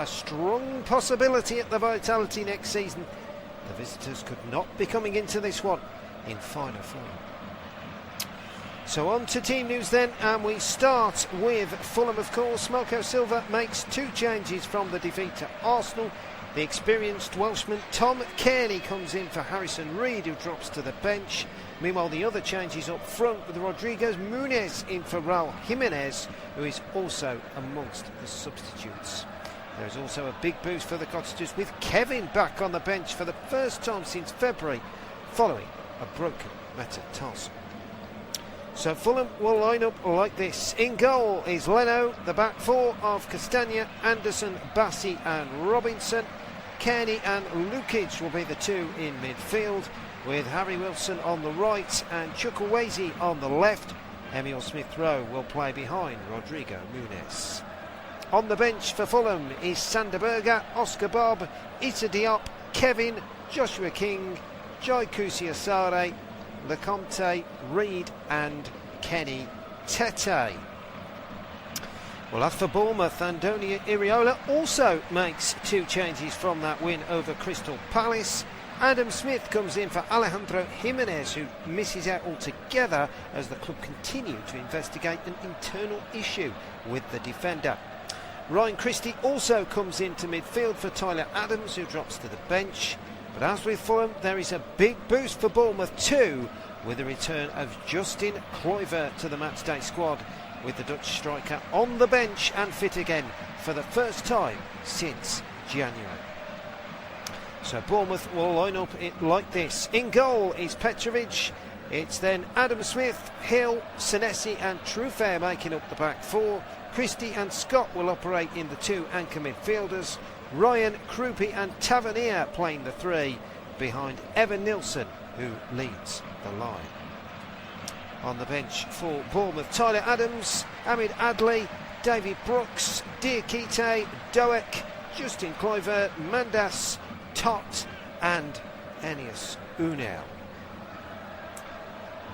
a strong possibility at the Vitality next season. The visitors could not be coming into this one in final form. So on to team news then, and we start with Fulham, of course. Marco Silva makes 2 changes from the defeat to Arsenal. The experienced Welshman Tom Cairney comes in for Harrison Reed, who drops to the bench. Meanwhile, the other changes up front with Rodriguez Muniz in for Raul Jimenez, who is also amongst the substitutes. There is also a big boost for the Cottagers with Kevin back on the bench for the first time since February, following a broken metatarsal. So Fulham will line up like this. In goal is Leno, the back 4 of Castagna, Anderson, Bassi and Robinson. Cairney and Lukic will be the 2 in midfield, with Harry Wilson on the right and Chukwueze on the left. Emile Smith-Rowe will play behind Rodrigo Muniz. On the bench for Fulham is Sander Berge, Oscar Bob, Issa Diop, Kevin, Joshua King, Jai Kusiasare, Leconte, Reed and Kenny Tete. Well, as for Bournemouth, Andoni Iraola also makes 2 changes from that win over Crystal Palace. Adam Smith comes in for Alejandro Jimenez, who misses out altogether as the club continue to investigate an internal issue with the defender. Ryan Christie also comes into midfield for Tyler Adams, who drops to the bench. But as with Fulham, there is a big boost for Bournemouth too, with the return of Justin Kluivert to the matchday squad, with the Dutch striker on the bench and fit again for the first time since January. So Bournemouth will line up it like this. In goal is Petrovic. It's then Adam Smith, Hill, Senesi and Truffert making up the back 4. Christie and Scott will operate in the 2 anchor midfielders. Ryan, Krupi and Tavernier playing the 3 behind Evan Nilsson, who leads the line. On the bench for Bournemouth, Tyler Adams, Ahmed Adli, David Brooks, Diakite, Doek, Justin Kluivert, Mandas, Tot and Enius Unel.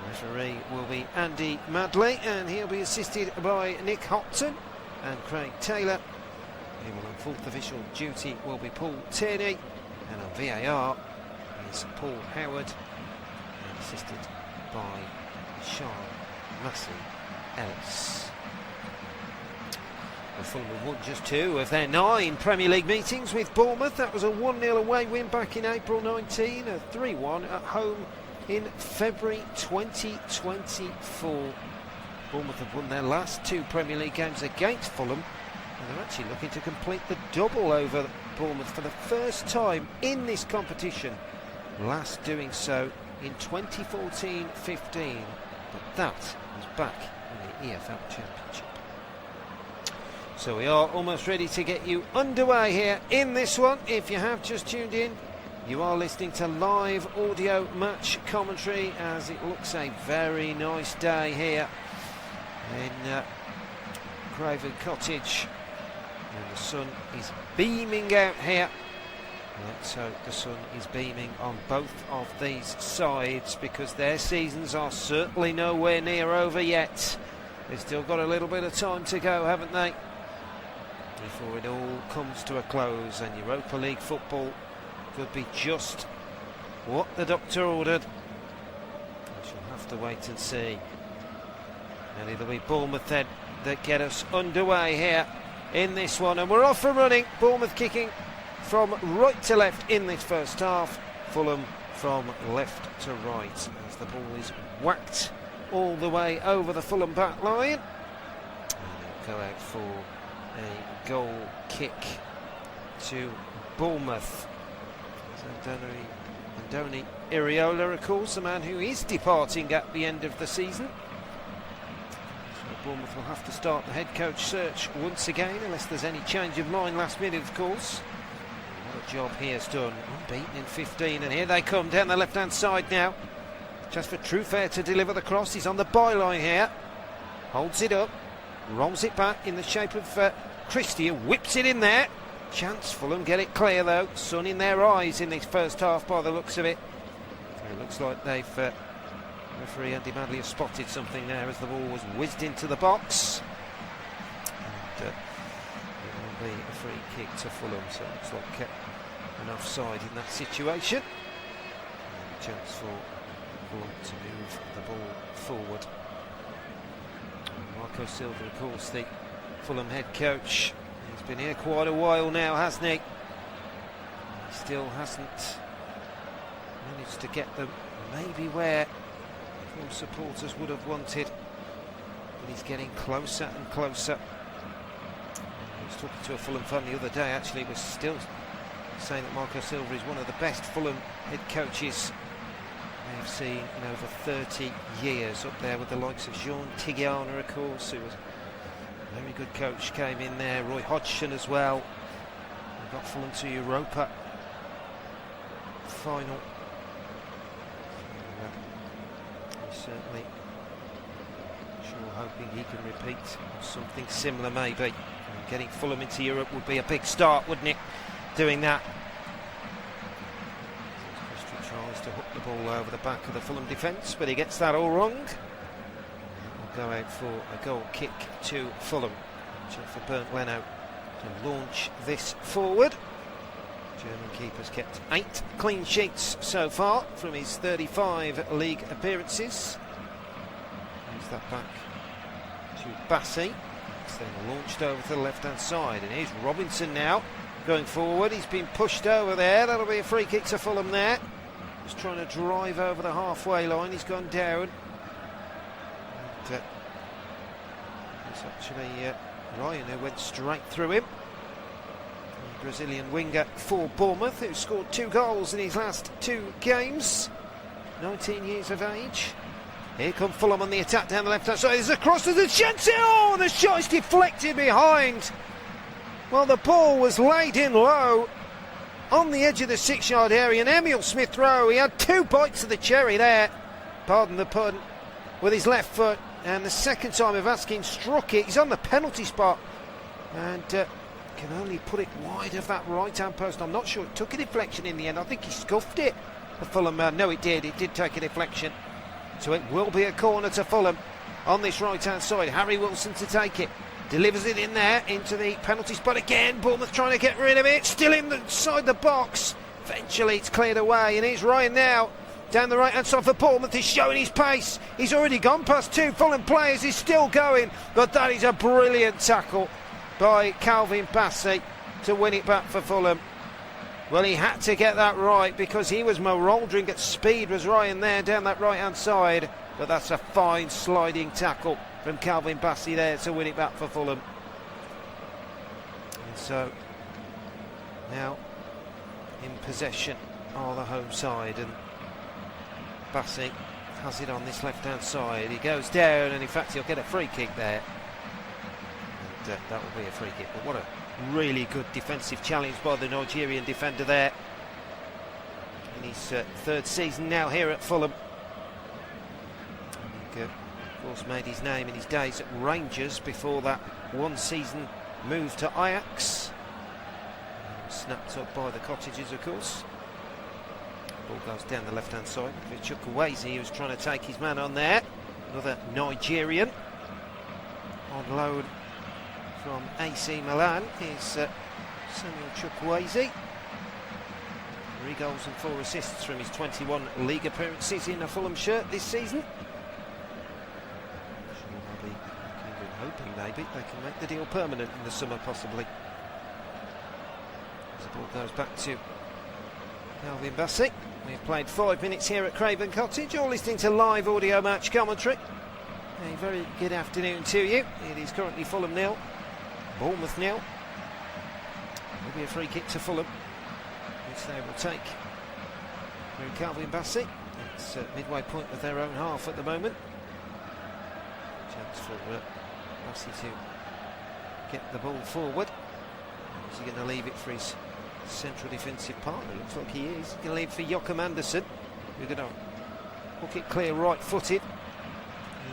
The referee will be Andy Madley, and he'll be assisted by Nick Hopton and Craig Taylor. He will on 4th official duty will be Paul Tierney, and on VAR is Paul Howard, and assisted by Sean Massey Ellis. Well, Fulham have won just 2 of their 9 Premier League meetings with Bournemouth. That was a 1-0 away win back in April 19, a 3-1 at home in February 2024. Bournemouth have won their last 2 Premier League games against Fulham, and they're actually looking to complete the double over Bournemouth for the first time in this competition, last doing so in 2014-15, but that was back in the EFL Championship. So we are almost ready to get you underway here in this one. If you have just tuned in, you are listening to live audio match commentary, as it looks a very nice day here in Craven Cottage, and the sun is beaming out here. Let's hope the sun is beaming on both of these sides, because their seasons are certainly nowhere near over yet. They've still got a little bit of time to go, haven't they, before it all comes to a close, and Europa League football could be just what the doctor ordered. We shall have to wait and see. And it'll be Bournemouth then that get us underway here in this one, and we're off and running. Bournemouth kicking from right to left in this first half, Fulham from left to right, as the ball is whacked all the way over the Fulham back line, and it'll go out for a goal kick to Bournemouth. Andoni Iraola, of course, the man who is departing at the end of the season. So Bournemouth will have to start the head coach search once again, unless there's any change of mind last minute, of course. What a job he has done, unbeaten in 15, and here they come down the left-hand side now. Just for Truffert to deliver the cross. He's on the byline here, holds it up, rolls it back in the shape of Christie, whips it in there. Chance Fulham get it clear though. Sun in their eyes in this first half by the looks of it. It looks like they've referee Andy Madley has spotted something there as the ball was whizzed into the box, and it will be a free kick to Fulham, so it looks like an offside in that situation. And a chance for Fulham to move the ball forward. And Marco Silva, of course, the Fulham head coach. He's been here quite a while now, hasn't he? He still hasn't managed to get them maybe where Fulham supporters would have wanted, but he's getting closer and closer. I was talking to a Fulham fan the other day, actually, was still saying that Marco Silva is one of the best Fulham head coaches they've seen in over 30 years, up there with the likes of Jean Tigana, of course, who was a very good coach, came in there, Roy Hodgson as well. They got Fulham to Europa final. He's certainly sure hoping he can repeat something similar, maybe. And getting Fulham into Europe would be a big start, wouldn't it? Doing that. Christian tries to hook the ball over the back of the Fulham defence, but he gets that all wrong. We'll go out for a goal kick to Fulham. For Bernd Leno to launch this forward. German keeper's kept 8 clean sheets so far from his 35 league appearances. Moves that back to Bassi. It's then launched over to the left-hand side, and here's Robinson now going forward. He's been pushed over there. That'll be a free kick to Fulham there. Just trying to drive over the halfway line. He's gone down. And, it's actually Ryan who went straight through him. Brazilian winger for Bournemouth, who scored 2 goals in his last 2 games, 19 years of age. Here come Fulham on the attack down the left-hand side. There's a cross, there's a chance. Oh, the shot is deflected behind. Well, the ball was laid in low on the edge of the 6-yard area, and Emil Smith-Rowe, he had 2 bites of the cherry there, pardon the pun, with his left foot, and the second time Ivaskin struck it. He's on the penalty spot, and can only put it wide of that right-hand post. I'm not sure it took a deflection in the end. I think he scuffed it, the Fulham man. No, it did take a deflection. So it will be a corner to Fulham on this right-hand side. Harry Wilson to take it. Delivers it in there into the penalty spot again. Bournemouth trying to get rid of it. Still inside the box. Eventually it's cleared away, and here's Ryan now down the right-hand side for Bournemouth. He's showing his pace. He's already gone past 2 Fulham players. He's still going, but that is a brilliant tackle by Calvin Bassey to win it back for Fulham. Well, he had to get that right because he was marauding at speed, was Ryan there down that right-hand side. But that's a fine sliding tackle from Calvin Bassey there to win it back for Fulham. And so now in possession are the home side, and Bassey has it on this left-hand side. He goes down, and in fact he'll get a free kick there. That will be a free kick, but what a really good defensive challenge by the Nigerian defender there in his 3rd season now here at Fulham. He, of course, made his name in his days at Rangers before that 1 season move to Ajax. Snapped up by the Cottagers, of course. Ball goes down the left-hand side. Chukwueze was trying to take his man on there. Another Nigerian on loan from AC Milan is Samuel Chukwueze. 3 goals and 4 assists from his 21 league appearances in a Fulham shirt this season. Maybe hoping maybe they can make the deal permanent in the summer, possibly. As the ball goes back to Calvin Bassey. We've played 5 minutes here at Craven Cottage. You're listening to live audio match commentary. A very good afternoon to you. It is currently Fulham 0, Bournemouth 0. Will be a free kick to Fulham, which they will take through Calvin Bassey. It's midway point of their own half at the moment. Chance for Bassey to get the ball forward. Is he going to leave it for his central defensive partner? Looks like he is. He's going to leave it for Joachim Andersen. We're going to hook it clear right-footed.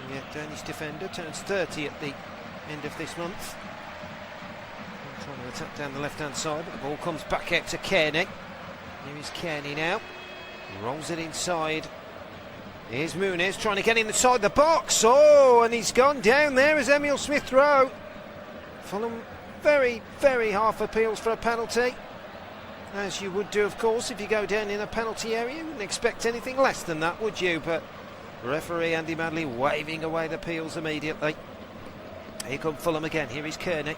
The Danish defender turns 30 at the end of this month. Trying to attack down the left-hand side, but the ball comes back out to Kearney. Here is Kearney now. Rolls it inside. Here's Muniz trying to get inside the box. Oh, and he's gone down there as Emil Smith-Rowe. Fulham very, very half appeals for a penalty, as you would do, of course, if you go down in a penalty area. You wouldn't expect anything less than that, would you? But referee Andy Manley waving away the appeals immediately. Here come Fulham again. Here is Kearney.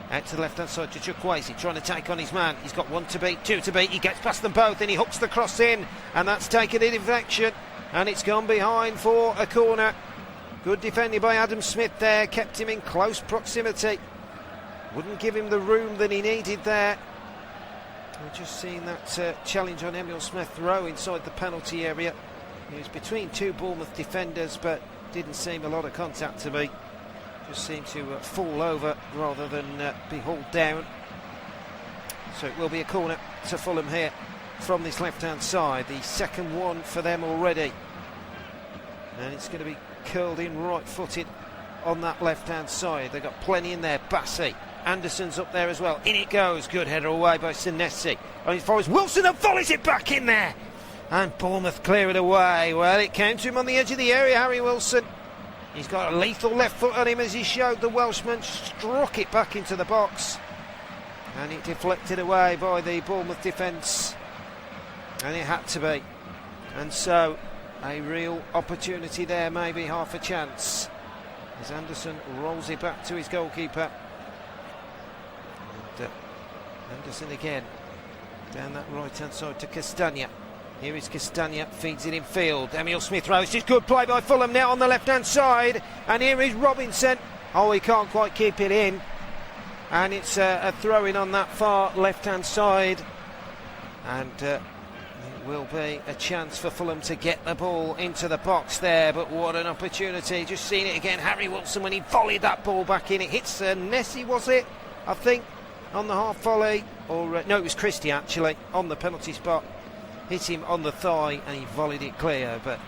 Out to the left-hand side to Chukwueze, trying to take on his man. He's got one to beat, two to beat. He gets past them both and he hooks the cross in. And that's taken a deflection. And it's gone behind for a corner. Good defending by Adam Smith there. Kept him in close proximity. Wouldn't give him the room that he needed there. We've just seen that challenge on Emile Smith-Rowe inside the penalty area. He was between two Bournemouth defenders, but didn't seem a lot of contact to me. Just seemed to fall over rather than be hauled down. So it will be a corner to Fulham here from this left-hand side. The second one for them already. And it's going to be curled in right-footed on that left-hand side. They've got plenty in there. Bassey. Anderson's up there as well. In it goes. Good header away by Senesi. On his forwards. Wilson and volleys it back in there. And Bournemouth clear it away. Well, it came to him on the edge of the area, Harry Wilson. He's got a lethal left foot on him, as he showed the Welshman. Struck it back into the box. And it deflected away by the Bournemouth defence. And it had to be. And so, a real opportunity there, maybe half a chance. As Anderson rolls it back to his goalkeeper. And Anderson again. Down that right-hand side to Castagna. Here is Castagna, feeds it in field. Emile Smith-Rowe, it's just good play by Fulham now on the left-hand side. And here is Robinson. Oh, he can't quite keep it in. And it's a throw-in on that far left-hand side. And it will be a chance for Fulham to get the ball into the box there. But what an opportunity. Just seen it again. Harry Wilson, when he volleyed that ball back in. It hits Nessie, was it? I think, on the half volley. Or no, it was Christie, actually, on the penalty spot. Hit him on the thigh and he volleyed it clear, but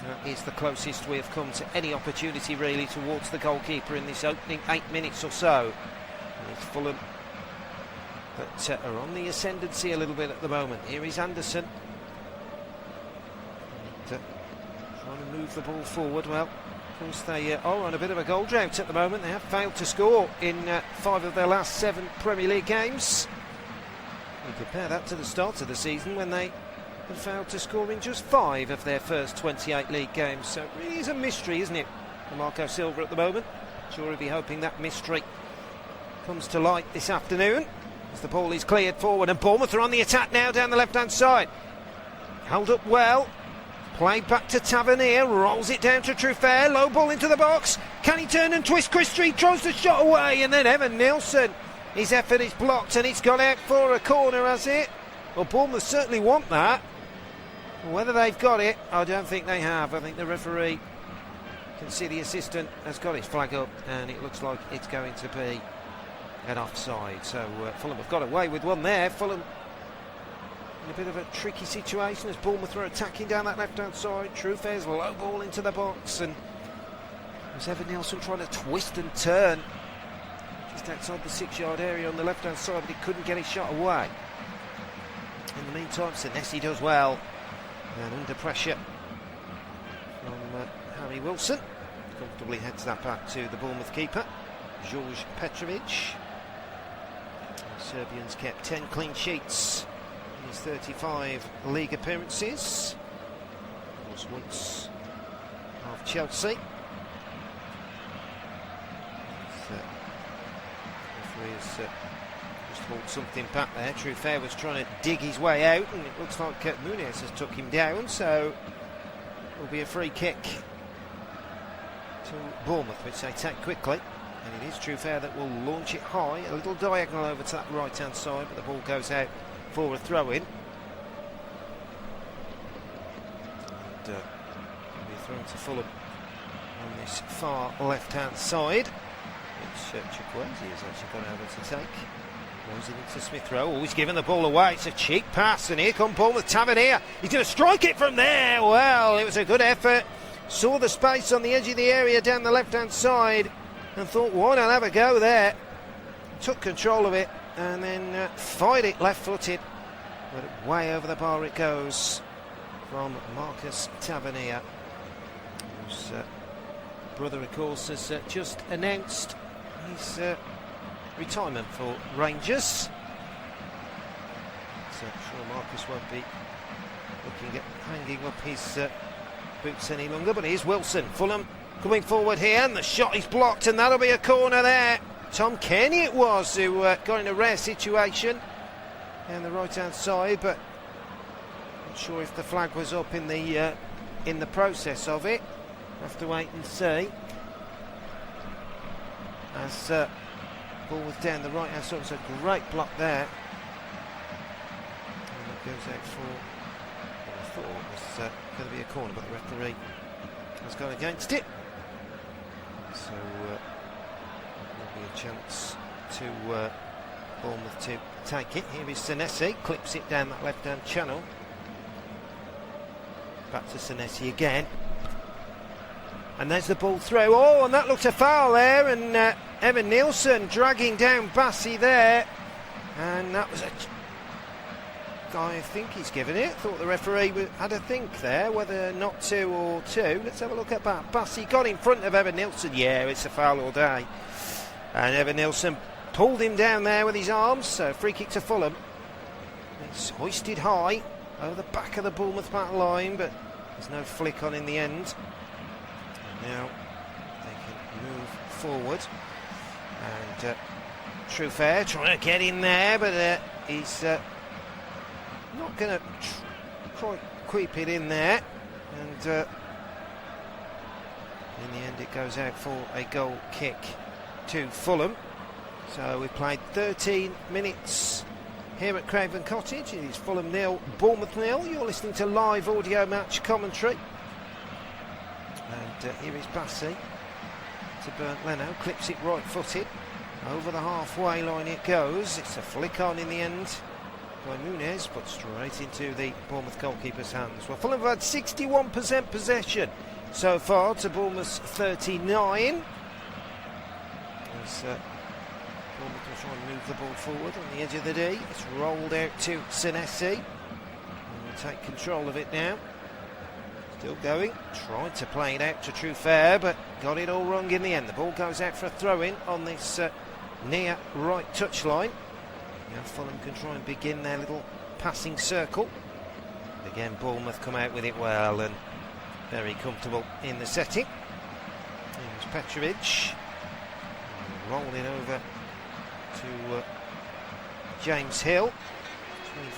that is the closest we have come to any opportunity really towards the goalkeeper in this opening 8 minutes or so. And it's Fulham that are on the ascendancy a little bit at the moment. Here is Anderson. And, trying to move the ball forward. Well, of course they are on a bit of a goal drought at the moment. They have failed to score in 5 of their last 7 Premier League games. You compare that to the start of the season when they had failed to score in just 5 of their first 28 league games. So it really is a mystery, isn't it, for Marco Silva at the moment. Sure, he'll be hoping that mystery comes to light this afternoon as the ball is cleared forward, and Bournemouth are on the attack now down the left-hand side. Held up well. Played back to Tavernier, rolls it down to Truffert, low ball into the box. Can he turn and twist? Christie throws the shot away, and then Evan Nielsen. His effort is blocked and it's gone out for a corner, has it? Well, Bournemouth certainly want that. Whether they've got it, I don't think they have. I think the referee can see the assistant has got his flag up and it looks like it's going to be an offside. So Fulham have got away with one there. Fulham in a bit of a tricky situation as Bournemouth were attacking down that left-hand side. Truffaut's low ball into the box, and it was Evan Nielsen trying to twist and turn just outside the 6-yard area on the left-hand side, but he couldn't get his shot away. In the meantime, Senesi does well, and under pressure from Harry Wilson, comfortably heads that back to the Bournemouth keeper, George Petrovic. The Serbians kept 10 clean sheets in his 35 league appearances. Was once of Chelsea. Just hauled something back there. Truffert was trying to dig his way out, and it looks like Muniz has took him down, so it will be a free kick to Bournemouth, which they take quickly, and it is Truffert that will launch it high, a little diagonal over to that right hand side, but the ball goes out for a throw-in. And will be thrown to Fulham on this far left hand side. Which Chukwueze has actually gone over to take. Throws it into Smith-Rowe, always giving the ball away. It's a cheap pass, and here comes Bournemouth. Tavernier, he's going to strike it from there. Well, it was a good effort. Saw the space on the edge of the area down the left-hand side and thought, why not have a go there? Took control of it and then fired it left-footed. But way over the bar it goes from Marcus Tavernier, whose brother, of course, has just announced his retirement for Rangers. So I'm sure Marcus won't be looking at hanging up his boots any longer, but here's Wilson. Fulham coming forward here, and the shot is blocked, and that'll be a corner there. Tom Kenny it was who got in a rare situation down the right-hand side, but not sure if the flag was up in the process of it. We'll have to wait and see. As ball was down the right-hand side, it's a great block there. And that goes out for what I thought was going to be a corner, but the referee has gone against it. So there'll be a chance to Bournemouth to take it. Here is Senesi, clips it down that left-hand channel. Back to Senesi again. And there's the ball through. Oh, and that looked a foul there, and Evan Nielsen dragging down Bassi there. And that was a guy, I think he's given it. Thought the referee had a think there, whether not 2 or 2. Let's have a look at that. Bassi got in front of Evan Nielsen. Yeah, it's a foul all day. And Evan Nielsen pulled him down there with his arms. So free kick to Fulham. It's hoisted high over the back of the Bournemouth back line, but there's no flick on in the end. And now they can move forward. And True Fair trying to get in there, but he's not going to quite creep it in there. And in the end it goes out for a goal kick to Fulham. So we've played 13 minutes here at Craven Cottage. It is Fulham 0, Bournemouth 0. You're listening to live audio match commentary. And here is Bassi to Bernd Leno, clips it right-footed. Over the halfway line it goes. It's a flick on in the end by Muniz, but straight into the Bournemouth goalkeeper's hands. Well, Fulham have had 61% possession so far to Bournemouth's 39. As Bournemouth will try and move the ball forward on the edge of the D. It's rolled out to Senesi. And we'll take control of it now. Still going. Tried to play it out to True Fair, but got it all wrong in the end. The ball goes out for a throw-in on this near right touchline. Now Fulham can try and begin their little passing circle. Again, Bournemouth come out with it well and very comfortable in the setting. Here's Petrovic. Rolling over to James Hill,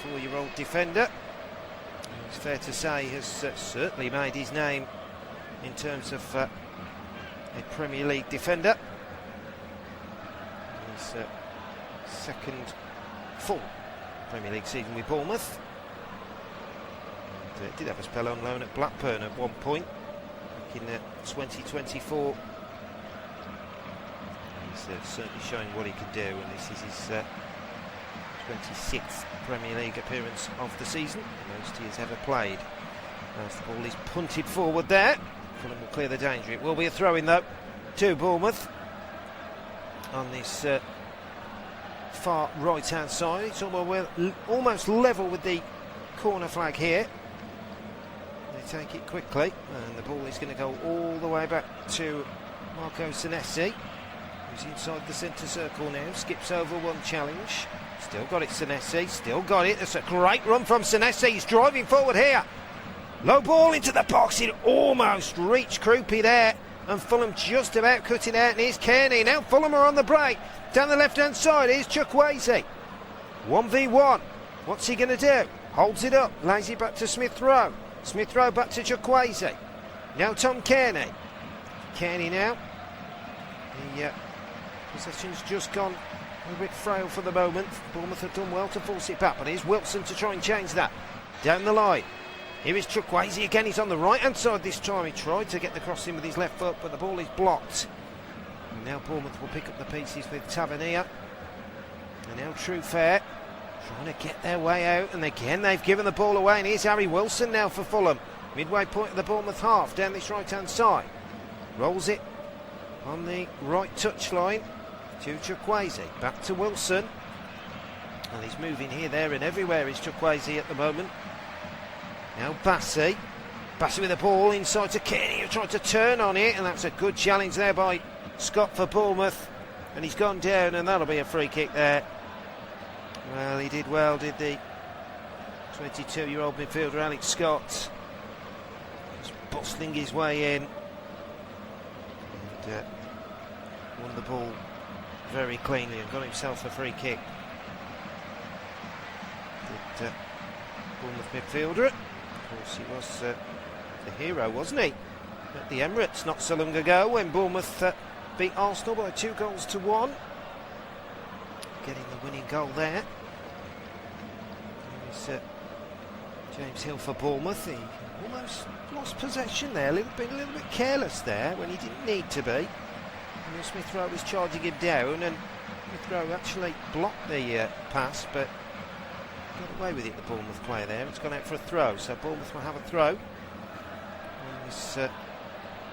24-year-old defender. It's fair to say has certainly made his name in terms of a Premier League defender. His second full Premier League season with Bournemouth. And did have a spell on loan at Blackburn at one point back in 2024. He's certainly showing what he can do, and this is his 26th Premier League appearance of the season, the most he has ever played. As the ball is punted forward there, Fulham will clear the danger. It will be a throw-in though to Bournemouth on this far right-hand side. It's almost level with the corner flag here. They take it quickly, and the ball is going to go all the way back to Marco Senesi, who's inside the centre circle now. Skips over one challenge. Still got it, Senesi. Still got it. That's a great run from Senesi. He's driving forward here. Low ball into the box. It almost reached Krupi there, and Fulham just about cut it out. And here's Kearney. Now Fulham are on the break. Down the left-hand side, here's Chukwueze. 1v1. What's he going to do? Holds it up. Lays it back to Smith Rowe. Smith Rowe back to Chukwueze. Now Tom Kearney. Kearney now. The possession's just gone a bit frail for the moment. Bournemouth have done well to force it back, but here's Wilson to try and change that. Down the line. Here is Chukwueze again. He's on the right-hand side this time. He tried to get the crossing with his left foot, but the ball is blocked. And now Bournemouth will pick up the pieces with Tavernier. And now True Fair trying to get their way out, and again they've given the ball away. And here's Harry Wilson now for Fulham. Midway point of the Bournemouth half, down this right-hand side. Rolls it on the right touchline to Chukwueze. Back to Wilson. Well, he's moving here, there and everywhere is Chukwueze at the moment. Now Bassi. Bassi with the ball inside to Kearney, who tried to turn on it, and that's a good challenge there by Scott for Bournemouth. and he's gone down, and that'll be a free kick there. Well, he did well, did the 22-year-old midfielder Alex Scott. Just bustling his way in. And won the ball very cleanly and got himself a free kick. Did Bournemouth midfielder. Of course, he was the hero, wasn't he? At the Emirates not so long ago when Bournemouth beat Arsenal by 2-1. Getting the winning goal there. There's James Hill for Bournemouth. He almost lost possession there, a little bit careless there when he didn't need to be. And Smith Rowe was charging him down, and Smith Rowe actually blocked the pass, but got away with it, the Bournemouth player there. It's gone out for a throw, so Bournemouth will have a throw. On this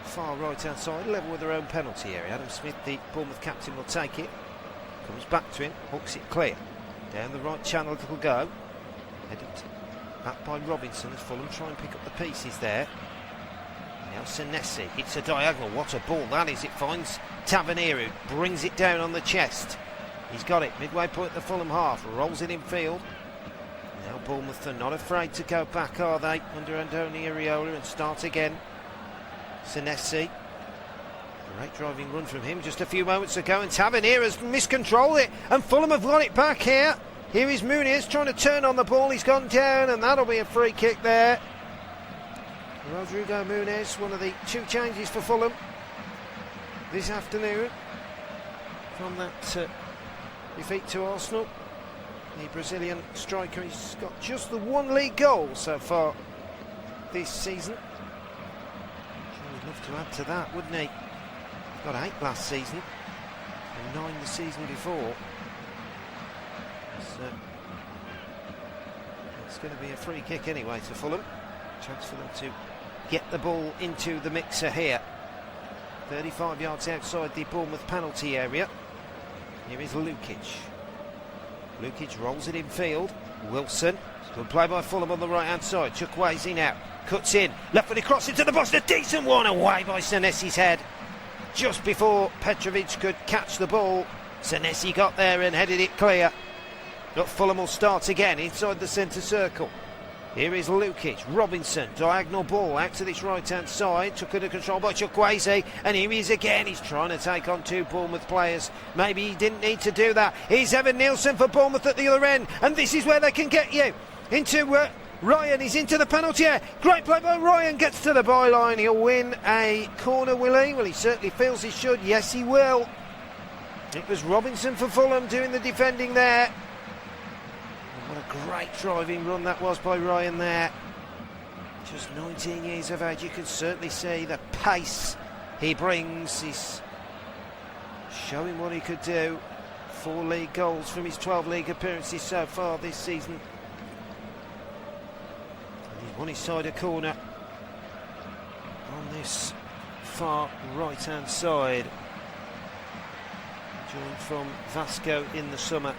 far right hand side, level with their own penalty area. Adam Smith, the Bournemouth captain, will take it. Comes back to him, hooks it clear. Down the right channel it'll go. Headed back by Robinson as Fulham try and pick up the pieces there. Now Senesi hits a diagonal. What a ball that is. It finds Tavernier, who brings it down on the chest. He's got it midway point the Fulham half, rolls it in field. Now Bournemouth are not afraid to go back, are they, under Andoni Iraola, and start again. Senesi, great driving run from him just a few moments ago, and Tavernier has miscontrolled it, and Fulham have got it back here. Here is Muniz trying to turn on the ball. He's gone down, and that'll be a free kick there. Rodrigo Muniz, one of the 2 changes for Fulham this afternoon from that defeat to Arsenal. The Brazilian striker, he's got just the 1 league goal so far this season. Sure, he'd love to add to that, wouldn't he? He got 8 last season and 9 the season before. It's going to be a free kick anyway to Fulham. Chance for them to get the ball into the mixer here. 35 yards outside the Bournemouth penalty area. Here is Lukic. Lukic rolls it in field. Wilson. Good play by Fulham on the right hand side. Chukwueze now. Cuts in. Left footed cross into the box. A decent one away by Senesi's head. Just before Petrovic could catch the ball, Senesi got there and headed it clear. But Fulham will start again inside the centre circle. Here is Lukic, Robinson, diagonal ball out to this right-hand side, took under control by Chukwueze, and here he is again. He's trying to take on 2 Bournemouth players. Maybe he didn't need to do that. Here's Evan Nielsen for Bournemouth at the other end, and this is where they can get you. Into Ryan, he's into the penalty area. Great play by Ryan, gets to the byline. He'll win a corner, will he? Well, he certainly feels he should. Yes, he will. It was Robinson for Fulham doing the defending there. What a great driving run that was by Ryan there. Just 19 years of age. You can certainly see the pace he brings. He's showing what he could do. 4 league goals from his 12 league appearances so far this season. And he's won his side a corner on this far right hand side. Joined from Vasco in the summer.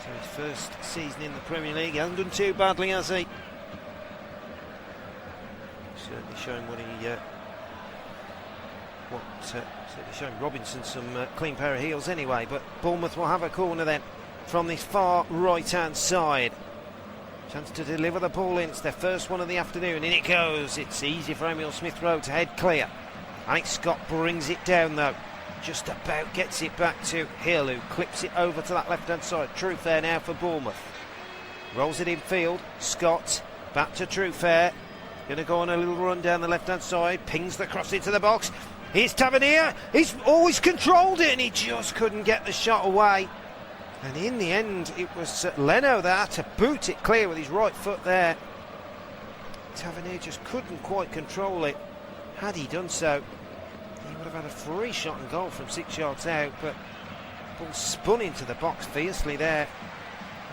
So his first season in the Premier League. He hasn't done too badly, has he? Certainly showing what he certainly showing Robinson some clean pair of heels anyway. But Bournemouth will have a corner then from this far right hand side. Chance to deliver the ball in. It's their first one of the afternoon. In it goes. It's easy for Emil Smith Rowe to head clear. Alex Scott brings it down though. Just about gets it back to Hill, who clips it over to that left-hand side. Truefair now for Bournemouth. Rolls it in field. Scott back to Truefair. Going to go on a little run down the left-hand side. Pings the cross into the box. Here's Tavernier. He's always controlled it, and he just couldn't get the shot away. And in the end, it was Leno that had to boot it clear with his right foot there. Tavernier just couldn't quite control it. Had he done so, he would have had a free shot and goal from 6 yards out, but the ball spun into the box fiercely there.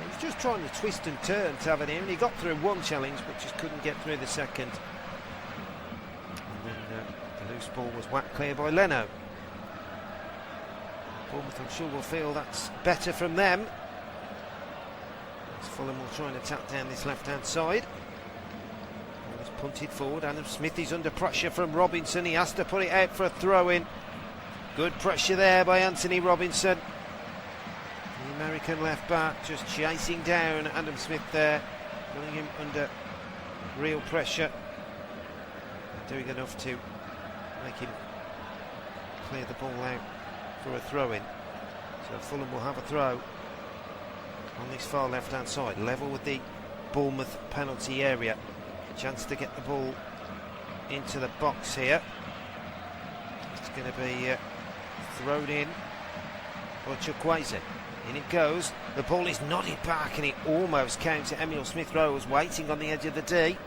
He was just trying to twist and turn, Tavernier, and he got through one challenge but just couldn't get through the second. And then the loose ball was whacked clear by Leno. Bournemouth, I'm sure, will feel that's better from them. As Fulham will try and attack down this left-hand side. Ball is punted forward. Adam Smith is under pressure from Robinson. He has to put it out for a throw-in. Good pressure there by Anthony Robinson. The American left back just chasing down Adam Smith there, putting him under real pressure. Doing enough to make him clear the ball out for a throw-in. So Fulham will have a throw on this far left-hand side, level with the Bournemouth penalty area. Chance to get the ball into the box here. It's going to be thrown in by Chukwueze. In it goes. The ball is nodded back and it almost came to Emile Smith-Rowe, was waiting on the edge of the D,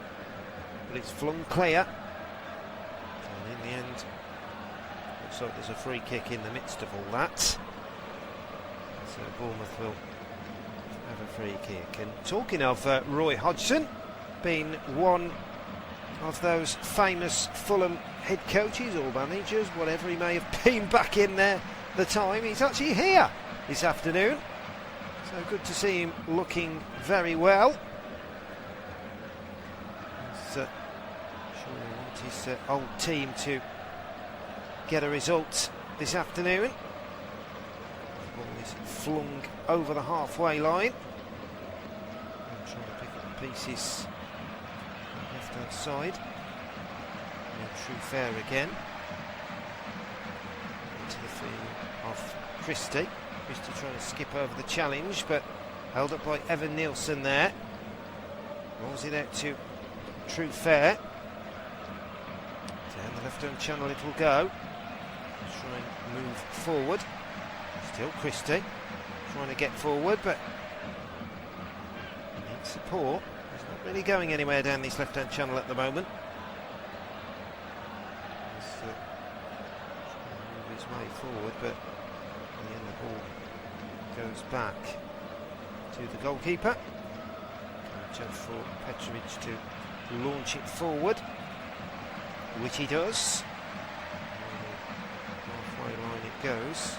but it's flung clear. And in the end, looks like there's a free kick in the midst of all that. So Bournemouth will have a free kick. And talking of Roy Hodgson being one of those famous Fulham head coaches or managers, whatever he may have been back in there at the time, he's actually here this afternoon. So good to see him looking very well. He's sure he wants his old team to get a result this afternoon. The ball is flung over the halfway line. I'm trying to pick up the pieces on the left-hand side. True fair again. Into the field of Christie. Christie trying to skip over the challenge, but held up by Evan Nielsen there. Rolls it out to True Fair. Down the left-hand channel it will go. Try and move forward. Still Christie trying to get forward, but needs support. He's not really going anywhere down this left-hand channel at the moment. He's move his way forward, but in the end the ball goes back to the goalkeeper. Just for Petrovic to launch it forward, which he does. Halfway line it goes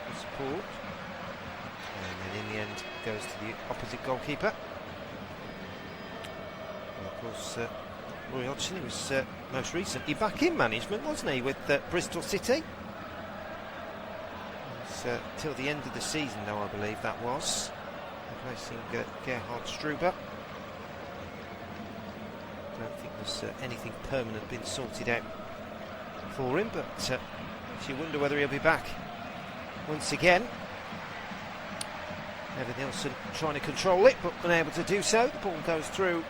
for support, and then in the end goes to the opposite goalkeeper. And of course, Roy Hodgson, he was most recently back in management, wasn't he, with Bristol City? Till the end of the season, though, I believe that was, replacing Gerhard Struber. I don't think there's anything permanent been sorted out for him, but makes you wonder whether he'll be back once again. Evan Nielsen trying to control it, but unable to do so. The ball goes through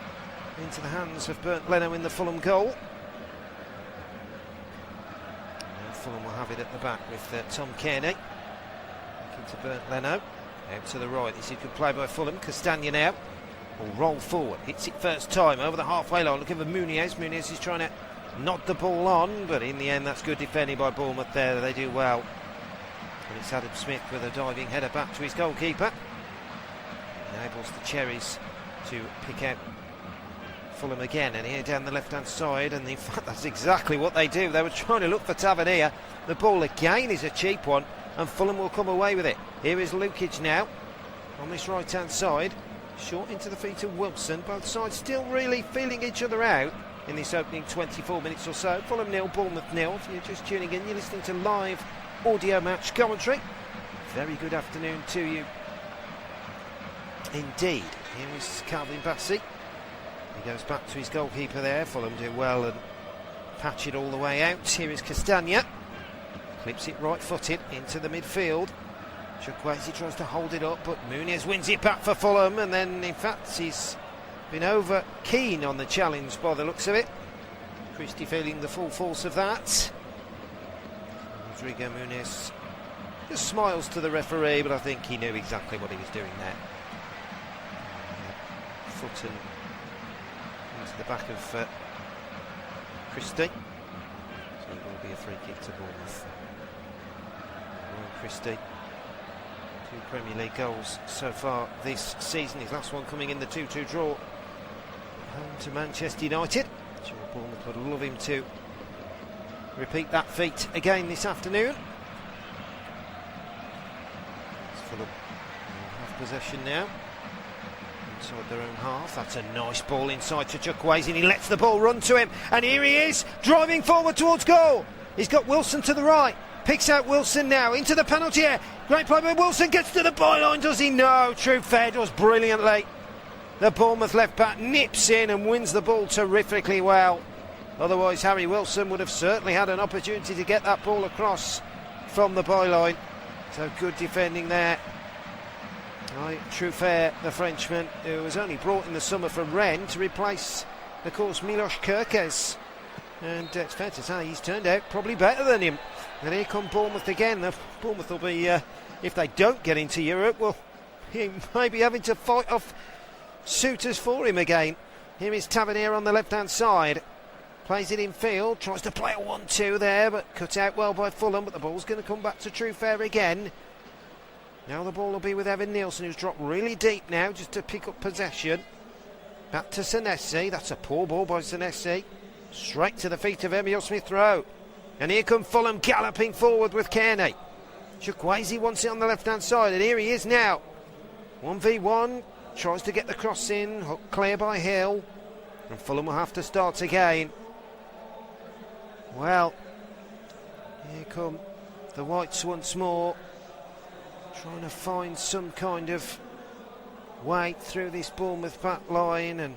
into the hands of Bernd Leno in the Fulham goal. And Fulham will have it at the back with Tom Kearney. Into Bernd Leno, out to the right. This is good play by Fulham. Castagna now will roll forward, hits it first time over the halfway line, looking for Muniz. Muniz is trying to nod the ball on, but in the end that's good defending by Bournemouth there. They do well, and it's Adam Smith with a diving header back to his goalkeeper. Enables the Cherries to pick out Fulham again, and here down the left hand side, and in fact that's exactly what they do. They were trying to look for Tavernier. The ball again is a cheap one, and Fulham will come away with it. Here is Lukic now on this right hand side, short into the feet of Wilson. Both sides still really feeling each other out in this opening 24 minutes or so. Fulham 0, Bournemouth 0. If you're just tuning in, you're listening to live audio match commentary. Very good afternoon to you indeed. Here is Calvin Bassey. He goes back to his goalkeeper there. Fulham do well and patch it all the way out. Here is Castagna. Clips it right-footed into the midfield. Chukwueze tries to hold it up, but Muniz wins it back for Fulham, and then in fact he's been over keen on the challenge by the looks of it. Christie feeling the full force of that. Rodrigo Muniz just smiles to the referee, but I think he knew exactly what he was doing there. Foot into the back of Christie. So it will be a free kick to Bournemouth. Christie, 2 Premier League goals so far this season. His last one coming in the 2-2 draw home to Manchester United. Sure, Bournemouth would love him to repeat that feat again this afternoon. Fulham have possession now inside their own half. That's a nice ball inside to Chukwueze, and he lets the ball run to him, and here he is driving forward towards goal. He's got Wilson to the right. Picks out Wilson now, into the penalty area. Great play by Wilson, gets to the byline, does he? No, Truefair does brilliantly. The Bournemouth left back nips in and wins the ball terrifically well. Otherwise, Harry Wilson would have certainly had an opportunity to get that ball across from the byline. So good defending there. Right, Truefair, the Frenchman, who was only brought in the summer from Rennes to replace, of course, Milos Kerkez. And it's fair to say he's turned out probably better than him. And here come Bournemouth again. Bournemouth will be, if they don't get into Europe, well, he may be having to fight off suitors for him again. Here is Tavernier on the left-hand side. Plays it in field, tries to play a 1-2 there, but cut out well by Fulham. But the ball's going to come back to Truefair again. Now the ball will be with Evan Nielsen, who's dropped really deep now just to pick up possession. Back to Senesi. That's a poor ball by Senesi. Straight to the feet of Emile Smith-Rowe. And here come Fulham galloping forward with Kearney. Chukwueze wants it on the left-hand side, and here he is now. 1v1, tries to get the cross in, hook clear by Hill. And Fulham will have to start again. Well, here come the Whites once more. Trying to find some kind of way through this Bournemouth back line, and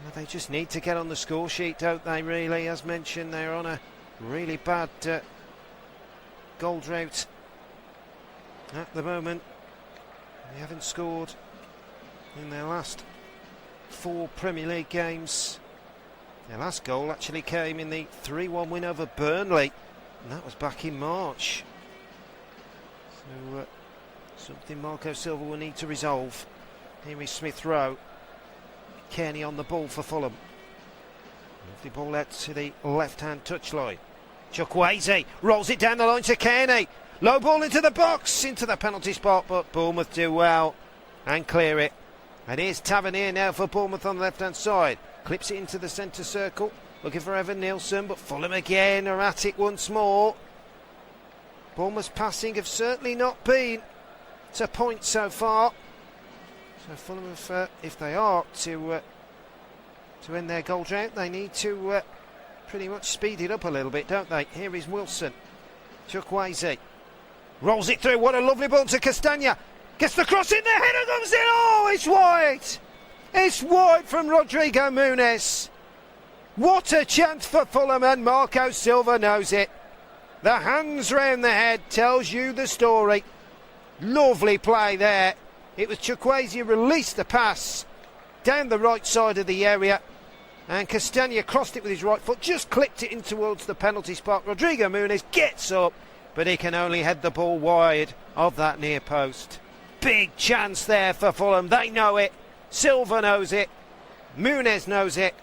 well, they just need to get on the score sheet, don't they, really? As mentioned, they're on a really bad goal drought at the moment. They haven't scored in their last 4 Premier League games. Their last goal actually came in the 3-1 win over Burnley, and that was back in March. So something Marco Silva will need to resolve. Here is Smith-Rowe. Kearney on the ball for Fulham. Lovely ball out to the left-hand touchline. Chukwueze rolls it down the line to Kearney. Low ball into the box, into the penalty spot, but Bournemouth do well and clear it. And here's Tavernier now for Bournemouth on the left-hand side. Clips it into the centre circle, looking for Evan Nielsen, but Fulham again are at it once more. Bournemouth's passing have certainly not been to point so far. So Fulham, if they are to end their goal drought, they need to pretty much speed it up a little bit, don't they? Here is Wilson. Chukwueze rolls it through. What a lovely ball to Castagna. Gets the cross in, the header comes in. Oh, it's wide. It's wide from Rodrigo Muniz. What a chance for Fulham, and Marco Silva knows it. The hands round the head tells you the story. Lovely play there. It was Chukwueze who released the pass down the right side of the area, and Castagna crossed it with his right foot, just clipped it in towards the penalty spot. Rodrigo Muniz gets up, but he can only head the ball wide of that near post. Big chance there for Fulham. They know it. Silva knows it. Muniz knows it.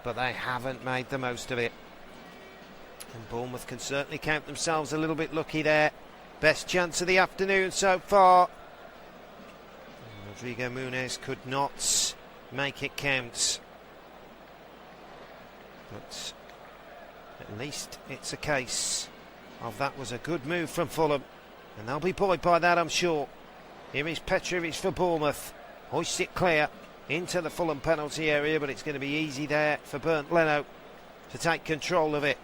But they haven't made the most of it. And Bournemouth can certainly count themselves a little bit lucky there. Best chance of the afternoon so far. Rodrigo Muniz could not make it count. But at least it's a case of that was a good move from Fulham. And they'll be buoyed by that, I'm sure. Here is Petrovic for Bournemouth. Hoists it clear into the Fulham penalty area, but it's going to be easy there for Bernd Leno to take control of it.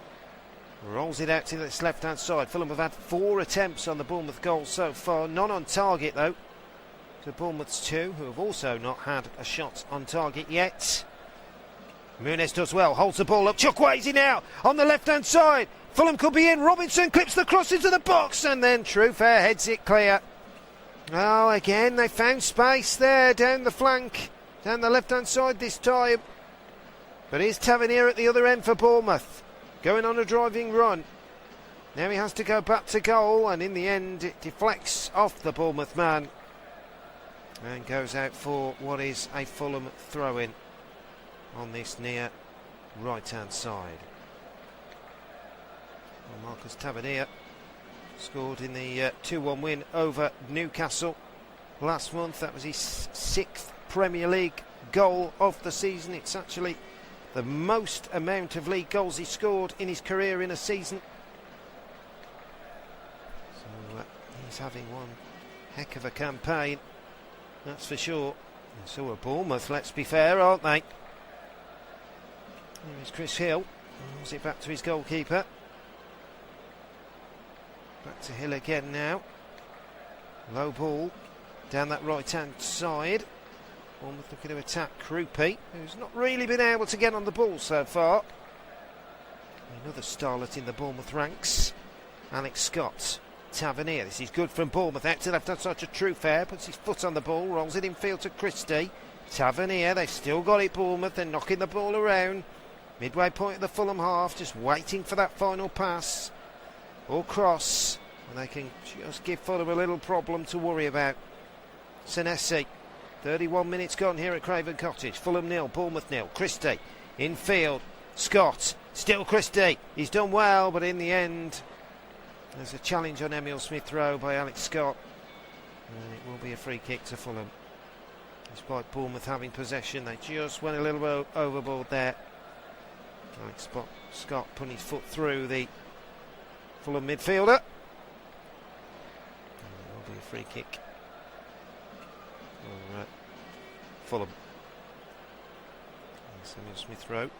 Rolls it out to this left-hand side. Fulham have had 4 attempts on the Bournemouth goal so far. None on target, though. To Bournemouth's 2, who have also not had a shot on target yet. Muniz does well. Holds the ball up. Chukwueze now on the left-hand side. Fulham could be in. Robinson clips the cross into the box, and then Truefair heads it clear. Oh, again, they found space there down the flank. Down the left-hand side this time. But here's Tavernier at the other end for Bournemouth. Going on a driving run. Now he has to go back to goal, and in the end it deflects off the Bournemouth man and goes out for what is a Fulham throw-in on this near right-hand side. Well, Marcus Tavernier scored in the 2-1 win over Newcastle last month. That was his 6th Premier League goal of the season. It's actually the most amount of league goals he scored in his career in a season. So he's having one heck of a campaign, that's for sure. And so are Bournemouth, let's be fair, aren't they? Here is Chris Hill. Moves it back to his goalkeeper. Back to Hill again now. Low ball down that right-hand side. Bournemouth looking to attack Krupi, who's not really been able to get on the ball so far. Another starlet in the Bournemouth ranks. Alex Scott. Tavernier. This is good from Bournemouth. Out to left hand side to Trufair. Puts his foot on the ball. Rolls it infield to Christie. Tavernier. They've still got it, Bournemouth. They're knocking the ball around. Midway point of the Fulham half. Just waiting for that final pass. Or cross. And they can just give Fulham a little problem to worry about. Senesi. 31 minutes gone here at Craven Cottage. Fulham 0, Bournemouth 0. Christie. Infield. Scott. Still Christie. He's done well, but in the end, there's a challenge on Emile Smith-Rowe by Alex Scott. And it will be a free kick to Fulham. Despite Bournemouth having possession, they just went a little overboard there. Alex Scott putting his foot through the Fulham midfielder. And it will be a free kick for Fulham. Emile Smith-Rowe.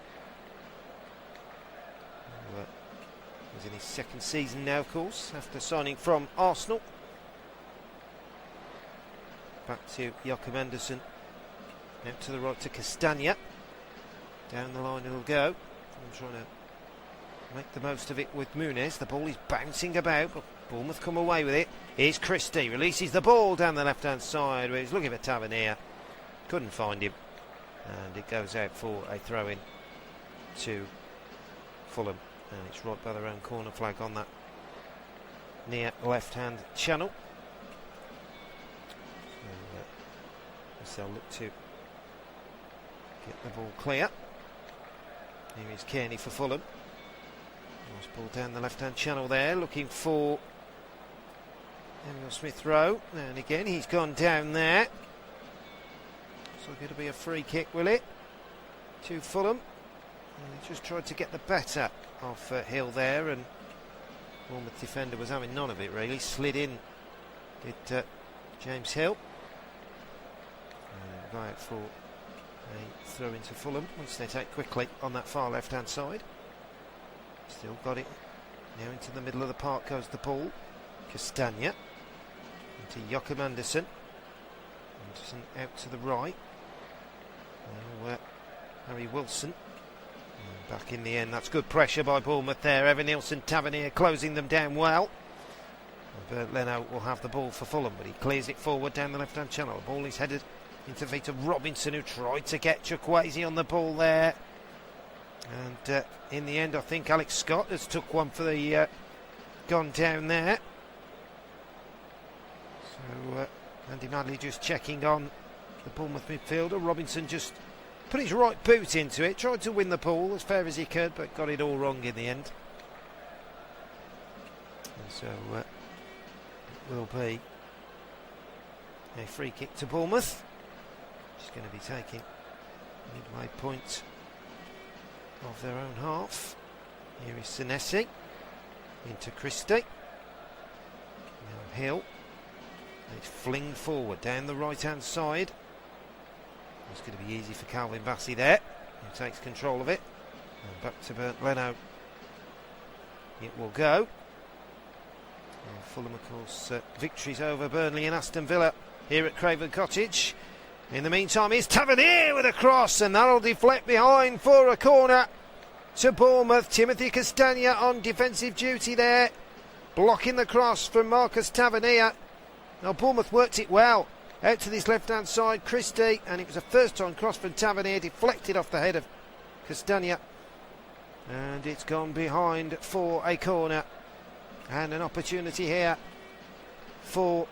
He's in his second season now, of course, after signing from Arsenal. Back to Joachim Andersen. Out to the right to Castagna. Down the line it'll go. I'm trying to make the most of it with Muniz. The ball is bouncing about, but Bournemouth come away with it. Here's Christie. Releases the ball down the left-hand side where he's looking for Tavernier. Couldn't find him. And it goes out for a throw-in to Fulham. And it's right by their own corner flag on that near left-hand channel. So they'll look to get the ball clear. Here is Kearney for Fulham. Nice ball down the left-hand channel there, looking for Emile Smith-Rowe. And again, he's gone down there. So it'll be a free kick, will it? To Fulham. And he just tried to get the better of Hill there, and Bournemouth defender was having none of it really. Slid in, did James Hill. And go out for a throw into Fulham once they take quickly on that far left hand side. Still got it. Now into the middle of the park goes the ball. Castagna into Joachim Andersen. Andersen out to the right. Now, Harry Wilson. And back in the end. That's good pressure by Bournemouth there. Evan Nielsen, Tavernier closing them down well. Bernd Leno will have the ball for Fulham, but he clears it forward down the left-hand channel. The ball is headed into the feet of Robinson, who tried to get Chukwueze on the ball there. And in the end, I think Alex Scott has took one for the gone down there. So Andy Madley just checking on the Bournemouth midfielder. Robinson just put his right boot into it, tried to win the ball as fair as he could, but got it all wrong in the end. And so it will be a free kick to Bournemouth. It's going to be taking midway point of their own half. Here is Senesi into Christie. Now Hill. It's flinged forward down the right hand side. It's going to be easy for Calvin Bassey there, who takes control of it. And back to Bernd Leno it will go. And Fulham, of course, victories over Burnley and Aston Villa here at Craven Cottage. In the meantime, here's Tavernier with a cross, and that'll deflect behind for a corner to Bournemouth. Timothy Castagna on defensive duty there, blocking the cross from Marcus Tavernier. Now Bournemouth worked it well. Out to this left-hand side, Christie, and it was a first-time cross from Tavernier, deflected off the head of Castagna. And it's gone behind for a corner. And an opportunity here for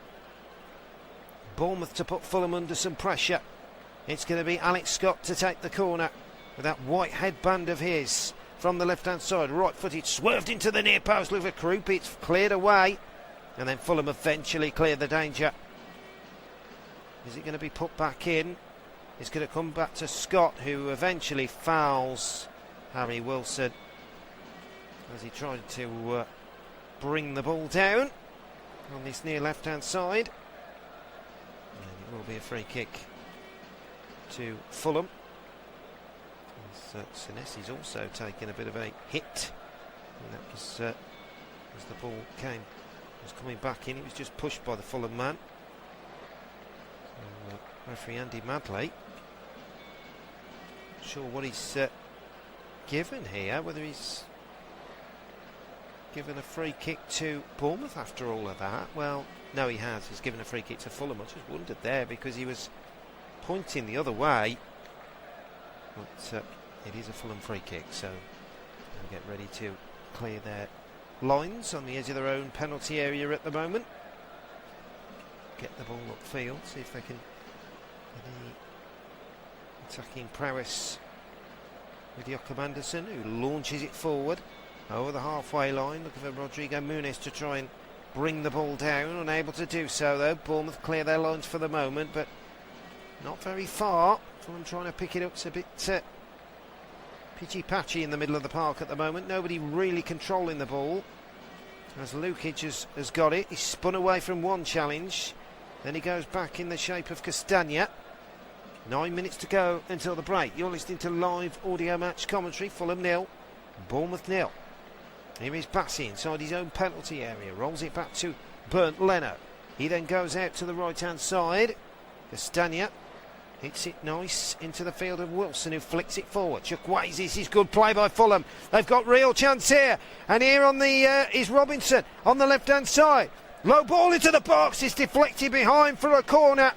Bournemouth to put Fulham under some pressure. It's going to be Alex Scott to take the corner with that white headband of his from the left-hand side. Right-footed, swerved into the near post. Look at Krupi, it's cleared away. And then Fulham eventually clear the danger. Is it going to be put back in? It's going to come back to Scott, who eventually fouls Harry Wilson as he tried to bring the ball down on this near left-hand side. And it will be a free kick to Fulham. Senesi's also taken a bit of a hit, and that was as the ball came was coming back in. He was just pushed by the Fulham man. So, referee Andy Madley. Not sure what he's given here, whether he's given a free kick to Bournemouth after all of that. Well, no, he has. He's given a free kick to Fulham. I just wondered there because he was pointing the other way. But it is a Fulham free kick, so they'll get ready to clear their lines on the edge of their own penalty area at the moment. Get the ball upfield, see if they can any attacking prowess with Jakob Anderson, who launches it forward over the halfway line, looking for Rodrigo Muniz to try and bring the ball down. Unable to do so though. Bournemouth clear their lines for the moment, but not very far. Fulham trying to pick it up. It's a bit pitchy-patchy in the middle of the park at the moment. Nobody really controlling the ball. As Lukic has got it, he's spun away from one challenge. Then he goes back in the shape of Castagna. 9 minutes to go until the break. You're listening to live audio match commentary. Fulham 0, Bournemouth 0. Here is Bassi inside his own penalty area. Rolls it back to Bernd Leno. He then goes out to the right-hand side. Castagna hits it nice into the field of Wilson, who flicks it forward. Chukwueze, this is good play by Fulham. They've got real chance here. And here on the is Robinson on the left-hand side. Low ball into the box. It's deflected behind for a corner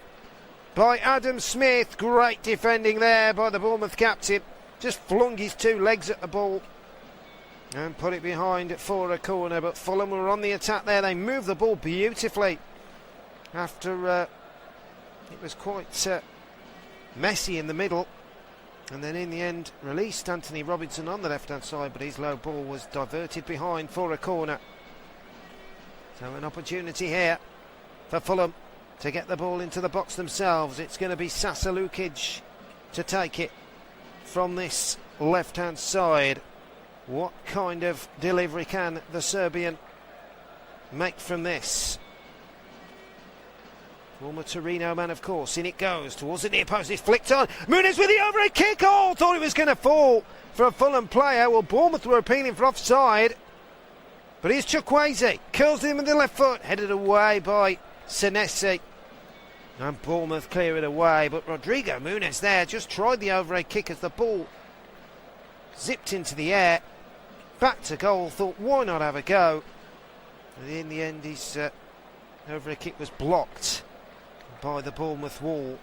by Adam Smith. Great defending there by the Bournemouth captain. Just flung his two legs at the ball and put it behind for a corner. But Fulham were on the attack there. They moved the ball beautifully after it was quite messy in the middle, and then in the end released Anthony Robinson on the left hand side, but his low ball was diverted behind for a corner. So an opportunity here for Fulham to get the ball into the box themselves. It's going to be Sasa Lukic to take it from this left hand side. What kind of delivery can the Serbian make from this? Former Torino man, of course. In it goes towards the near post. It's flicked on. Muniz with the overhead kick. Oh, thought it was going to fall for a Fulham player. Well, Bournemouth were appealing for offside. But here's Chukwueze. Curls him with the left foot. Headed away by Senesi. And Bournemouth clear it away. But Rodrigo Muniz there just tried the overhead kick as the ball zipped into the air. Back to goal. Thought, why not have a go? And in the end, his overhead kick was blocked by the Bournemouth wall.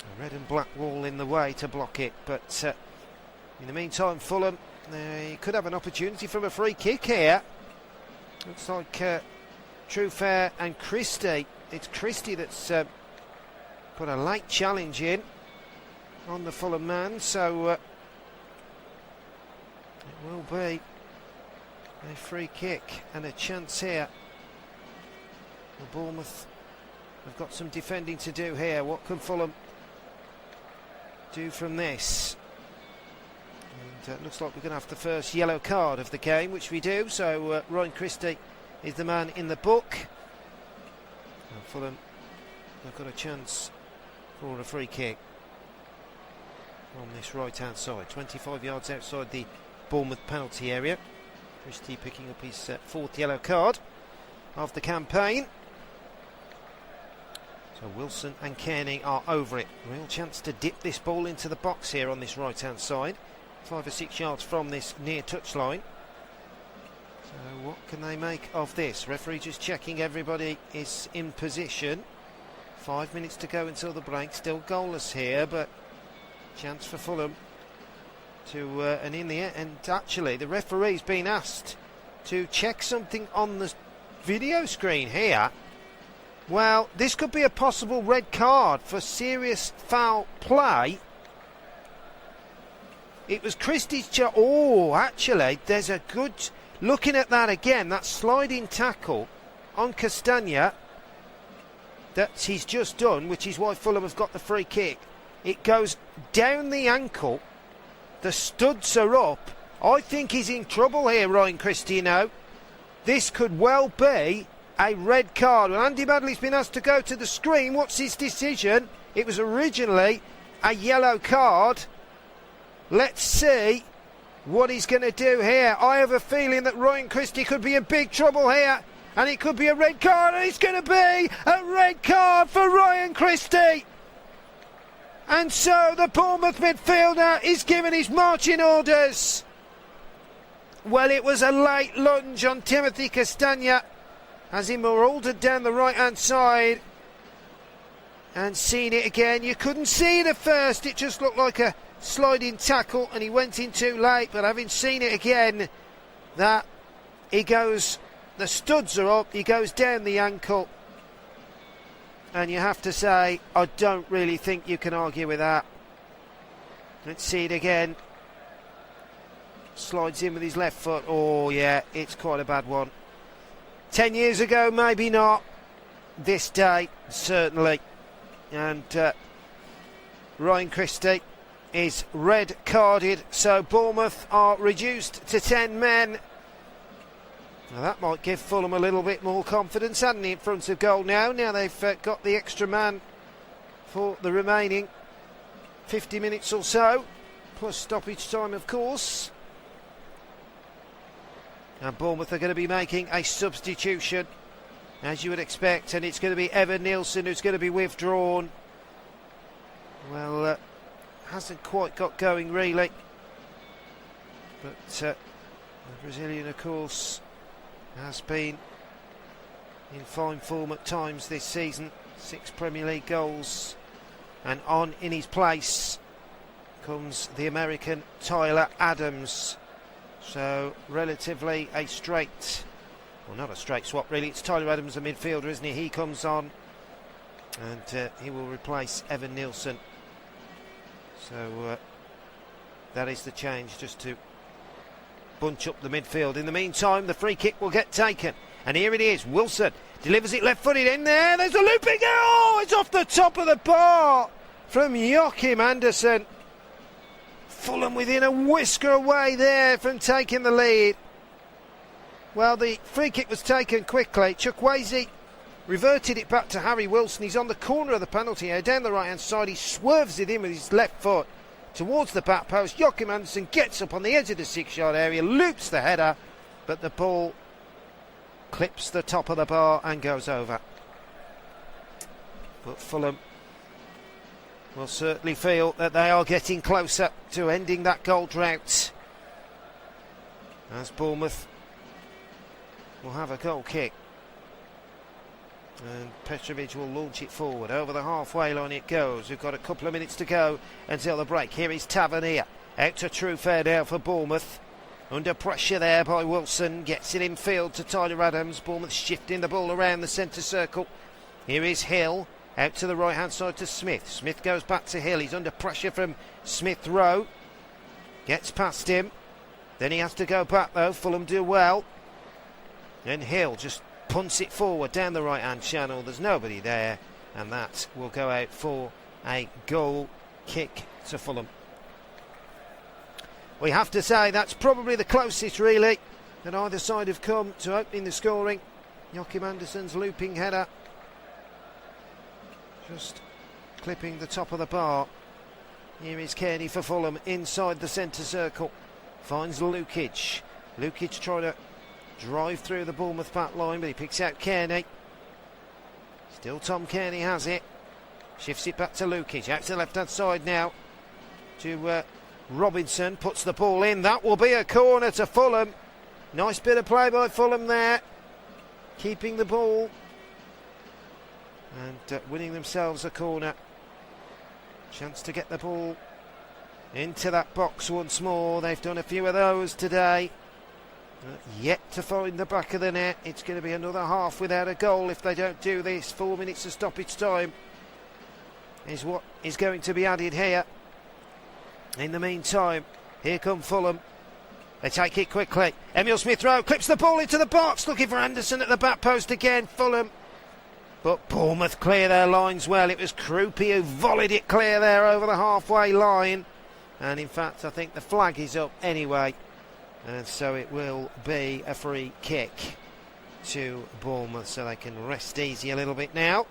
A red and black wall in the way to block it, but in the meantime Fulham, they could have an opportunity from a free kick here. Looks like Trufair and Christie. It's Christie that's put a late challenge in on the Fulham man, so it will be a free kick and a chance here. Well, Bournemouth have got some defending to do here. What can Fulham do from this? And it looks like we're going to have the first yellow card of the game, which we do. So Ryan Christie is the man in the book. And Fulham have got a chance for a free kick on this right-hand side. 25 yards outside the Bournemouth penalty area. Christie picking up his fourth yellow card of the campaign. So Wilson and Kearney are over it. Real chance to dip this ball into the box here on this right-hand side. 5 or 6 yards from this near touchline. So what can they make of this? Referee just checking everybody is in position. 5 minutes to go until the break. Still goalless here, but chance for Fulham to and in the end, actually the referee's been asked to check something on the video screen here. Well, this could be a possible red card for serious foul play. It was Christie's actually, there's a good... Looking at that again, that sliding tackle on Castagna that he's just done, which is why Fulham have got the free kick. It goes down the ankle. The studs are up. I think he's in trouble here, Ryan Christie, now. This could well be a red card. Well, Andy Madley's been asked to go to the screen. What's his decision? It was originally a yellow card. Let's see what he's going to do here. I have a feeling that Ryan Christie could be in big trouble here. and it could be a red card, and it's going to be a red card for Ryan Christie. And so the Bournemouth midfielder is given his marching orders. Well, it was a late lunge on Timothy Castagna as he marauded down the right-hand side. And seeing it again, you couldn't see it at first, it just looked like a sliding tackle and he went in too late. But having seen it again, that he goes, the studs are up, he goes down the ankle. And you have to say, I don't really think you can argue with that. Let's see it again. Slides in with his left foot. Oh yeah, it's quite a bad one. 10 years ago, maybe not. This day, certainly. And Ryan Christie is red carded, so Bournemouth are reduced to 10 men. Now that might give Fulham a little bit more confidence, hadn't it, in front of goal now. Now they've got the extra man for the remaining 50 minutes or so, plus stoppage time, of course. And Bournemouth are going to be making a substitution, as you would expect, and it's going to be Evan Nielsen who's going to be withdrawn. Well, hasn't quite got going really, but the Brazilian, of course, has been in fine form at times this season. 6 Premier League goals, and on in his place comes the American Tyler Adams. So relatively a straight, well, not a straight swap really. It's Tyler Adams, a midfielder, isn't he? He comes on and he will replace Evan Nielsen. So that is the change, just to bunch up the midfield. In the meantime, the free kick will get taken, and here it is. Wilson delivers it left-footed in there. There's a looping. Oh, it's off the top of the bar from Joachim Andersen. Fulham within a whisker away there from taking the lead. Well, the free kick was taken quickly. Chukwueze reverted it back to Harry Wilson. He's on the corner of the penalty area, down the right-hand side. He swerves it in with his left foot towards the back post. Joachim Andersen gets up on the edge of the 6-yard area, loops the header, but the ball clips the top of the bar and goes over. But Fulham will certainly feel that they are getting closer to ending that goal drought, as Bournemouth will have a goal kick. And Petrovic will launch it forward. Over the halfway line it goes. We've got a couple of minutes to go until the break. Here is Tavernier. Out to Truefair now for Bournemouth. Under pressure there by Wilson. Gets it in field to Tyler Adams. Bournemouth shifting the ball around the centre circle. Here is Hill. Out to the right-hand side to Smith. Smith goes back to Hill. He's under pressure from Smith Rowe. Gets past him. Then he has to go back though. Fulham do well. And Hill just punts it forward down the right-hand channel. There's nobody there, and that will go out for a goal kick to Fulham. We have to say that's probably the closest really that either side have come to opening the scoring. Joachim Andersen's looping header just clipping the top of the bar. Here is Kearney for Fulham inside the centre circle. Finds Lukic. Lukic trying to drive through the Bournemouth back line, but he picks out Kearney. Still Tom Kearney has it. Shifts it back to Lukic. Out to the left-hand side now to Robinson. Puts the ball in. That will be a corner to Fulham. Nice bit of play by Fulham there. Keeping the ball and winning themselves a corner. Chance to get the ball into that box once more. They've done a few of those today. Yet to find the back of the net. It's going to be another half without a goal if they don't do this. 4 minutes of stoppage time is what is going to be added here. In the meantime, here come Fulham. They take it quickly. Emile Smith-Rowe clips the ball into the box, looking for Anderson at the back post again. Fulham, but Bournemouth clear their lines well. It was Krupi who volleyed it clear there over the halfway line, and in fact I think the flag is up anyway. And so it will be a free kick to Bournemouth, so they can rest easy a little bit now.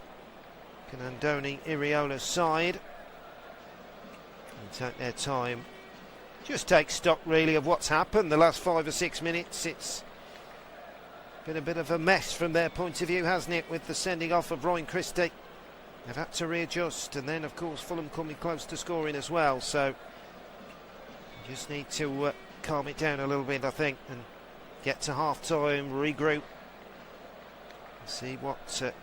Can Andoni Iraola's side and take their time. Just take stock really of what's happened the last 5 or 6 minutes. It's been a bit of a mess from their point of view, hasn't it, with the sending off of Ryan Christie. They've had to readjust, and then, of course, Fulham coming close to scoring as well. So, you just need to calm it down a little bit, I think, and get to half-time, regroup, see what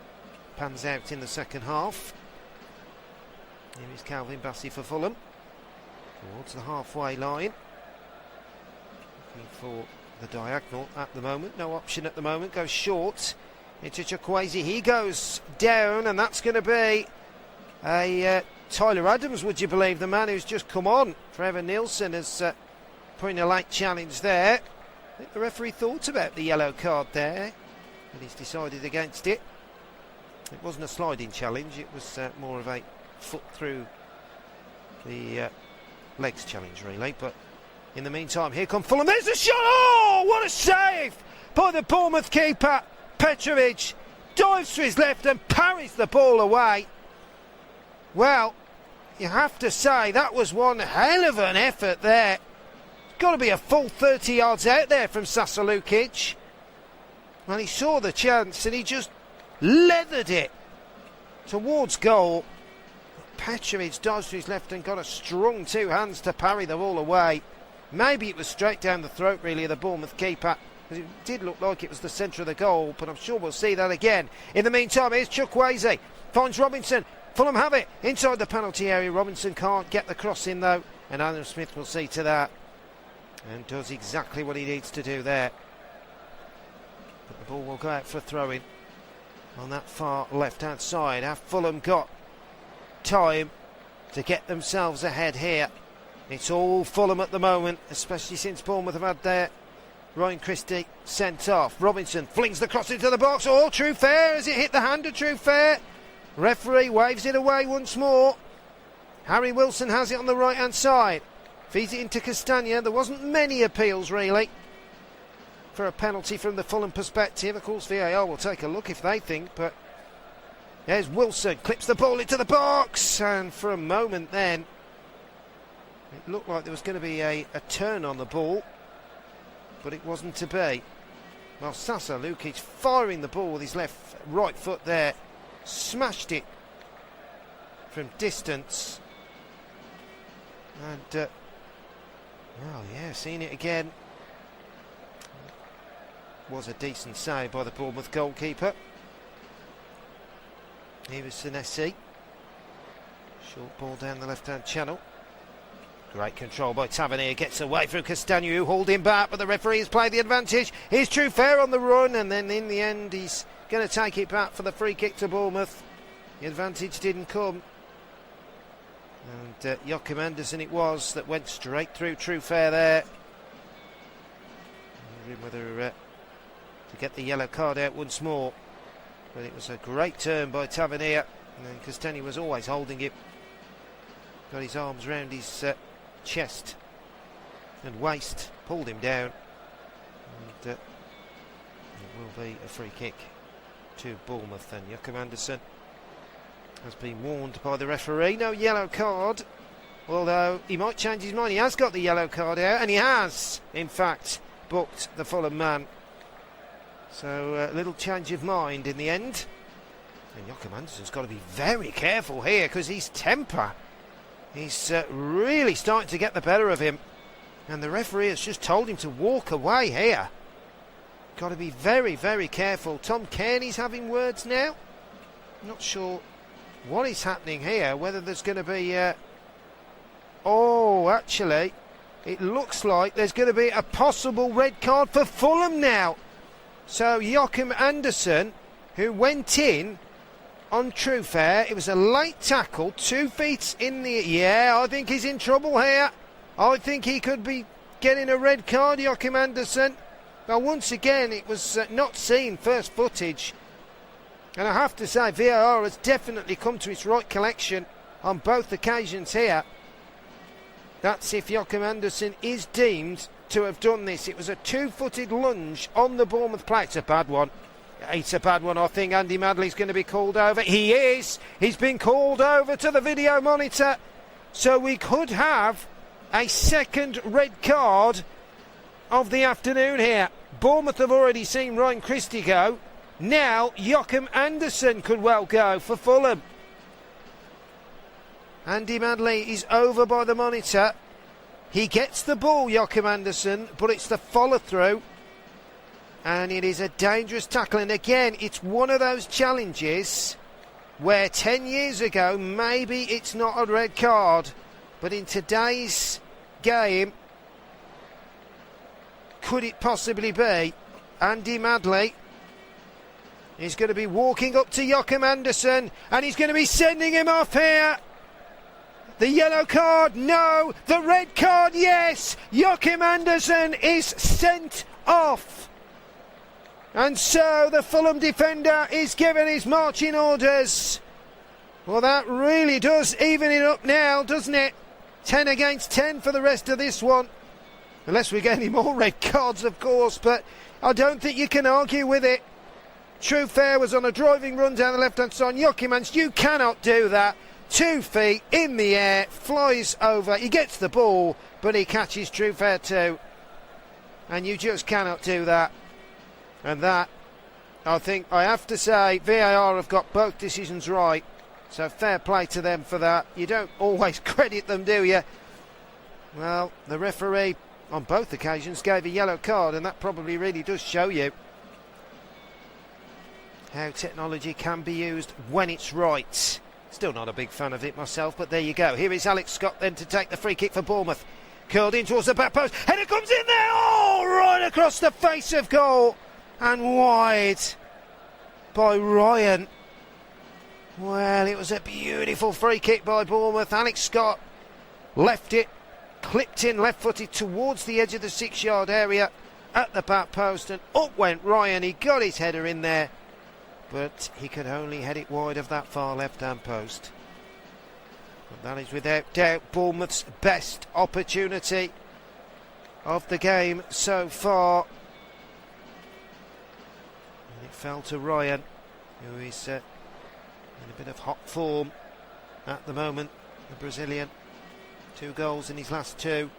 pans out in the second half. Here is Calvin Bassey for Fulham, towards the halfway line, looking for the diagonal at the moment. No option at the moment. Goes short into Chukwueze. He goes down, and that's going to be a Tyler Adams, would you believe, the man who's just come on. Trevor Nielsen has put in a late challenge there. I think the referee thought about the yellow card there, but he's decided against it. It wasn't a sliding challenge, it was more of a foot through the legs challenge, really. But in the meantime, here come Fulham. There's a shot! Oh, what a save by the Bournemouth keeper. Petrovic dives to his left and parries the ball away. Well, you have to say that was one hell of an effort there. Got to be a full 30 yards out there from Sasa Lukic. Well, he saw the chance and he just leathered it towards goal. Petrovic dives to his left and got a strong two hands to parry the ball away. Maybe it was straight down the throat, really, of the Bournemouth keeper, because it did look like it was the centre of the goal, but I'm sure we'll see that again. In the meantime, here's Chukwueze, finds Robinson. Fulham have it inside the penalty area. Robinson can't get the cross in, though, and Adam Smith will see to that and does exactly what he needs to do there. But the ball will go out for a throw-in on that far left-hand side. Have Fulham got time to get themselves ahead here? It's all Fulham at the moment, especially since Bournemouth have had their Ryan Christie sent off. Robinson flings the cross into the box. Oh, True Fair, has it hit the hand of True Fair? Referee waves it away once more. Harry Wilson has it on the right-hand side. Feeds it into Castagna. There wasn't many appeals, really, for a penalty from the Fulham perspective. Of course, VAR will take a look if they think, but there's Wilson, clips the ball into the box, and for a moment then, it looked like there was going to be a turn on the ball, but it wasn't to be. Well, Sasa Lukic firing the ball with his right foot there, smashed it from distance, and well, yeah, seeing it again, was a decent save by the Bournemouth goalkeeper. Here is Senesi, short ball down the left-hand channel. Great control by Tavernier, gets away from Castagna, who hauled him back, but the referee has played the advantage. Here's True Fair on the run, and then in the end he's going to take it back for the free kick to Bournemouth. The advantage didn't come, and Joachim Andersen it was that went straight through True Fair there. Wondering whether to get the yellow card out once more, but it was a great turn by Tavernier, and Castagna was always holding it. Got his arms round his chest and waist, pulled him down, and it will be a free kick to Bournemouth. And Joachim Andersen has been warned by the referee, no yellow card, although he might change his mind. He has got the yellow card out, and he has in fact booked the Fulham man, so a little change of mind in the end. And Joachim Andersen's got to be very careful here, because his temper, he's really starting to get the better of him, and the referee has just told him to walk away here. Got to be very, very careful. Tom Kearney's having words now. Not sure what is happening here, whether there's going to be oh, actually it looks like there's going to be a possible red card for Fulham now. So Joachim Andersen, who went in on True Fair, it was a late tackle, 2 feet in the... Yeah, I think he's in trouble here. I think he could be getting a red card, Joachim Andersen. Well, once again, it was not seen, first footage. And I have to say, VAR has definitely come to its right collection on both occasions here. That's if Joachim Andersen is deemed to have done this. It was a 2-footed lunge on the Bournemouth player. It's a bad one. It's a bad one. I think Andy Madley's going to be called over. He is. He's been called over to the video monitor. So we could have a second red card of the afternoon here. Bournemouth have already seen Ryan Christie go. Now Joachim Andersen could well go for Fulham. Andy Madley is over by the monitor. He gets the ball, Joachim Andersen, but it's the follow-through. And it is a dangerous tackle. And again, it's one of those challenges where 10 years ago, maybe it's not a red card. But in today's game, could it possibly be? Andy Madley is going to be walking up to Joachim Andersen, and he's going to be sending him off here. The yellow card, no. The red card, yes. Joachim Andersen is sent off. And so the Fulham defender is given his marching orders. Well, that really does even it up now, doesn't it? 10 against 10 for the rest of this one. Unless we get any more red cards, of course, but I don't think you can argue with it. True Fair was on a driving run down the left-hand side. Joachim Andersen, you cannot do that. 2 feet in the air, flies over. He gets the ball, but he catches True Fair too. And you just cannot do that. And that, I think, I have to say, VAR have got both decisions right. So fair play to them for that. You don't always credit them, do you? Well, the referee on both occasions gave a yellow card, and that probably really does show you how technology can be used when it's right. Still not a big fan of it myself, but there you go. Here is Alex Scott then to take the free kick for Bournemouth. Curled in towards the back post. Header comes in there. Oh, right across the face of goal. And wide by Ryan. Well, it was a beautiful free kick by Bournemouth. Alex Scott left it, clipped in left-footed towards the edge of the 6-yard area at the back post, and up went Ryan. He got his header in there, but he could only head it wide of that far left-hand post. But that is without doubt Bournemouth's best opportunity of the game so far. And it fell to Ryan, who is in a bit of hot form at the moment, the Brazilian. 2 goals in his last 2.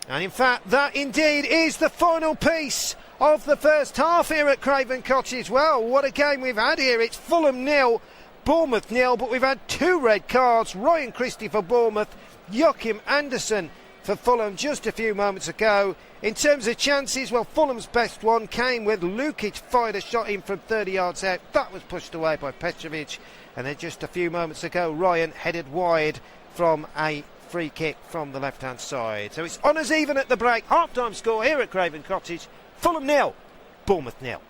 And in fact, that indeed is the final piece of the first half here at Craven Cottage. Well, what a game we've had here. It's Fulham 0, Bournemouth 0, but we've had 2 red cards. Ryan Christie for Bournemouth, Joachim Andersen for Fulham just a few moments ago. In terms of chances, well, Fulham's best one came with Lukic fired a shot in from 30 yards out. That was pushed away by Petrovic. And then just a few moments ago, Ryan headed wide from a free kick from the left-hand side. So it's honours even at the break. Half-time score here at Craven Cottage. Fulham 0, Bournemouth 0.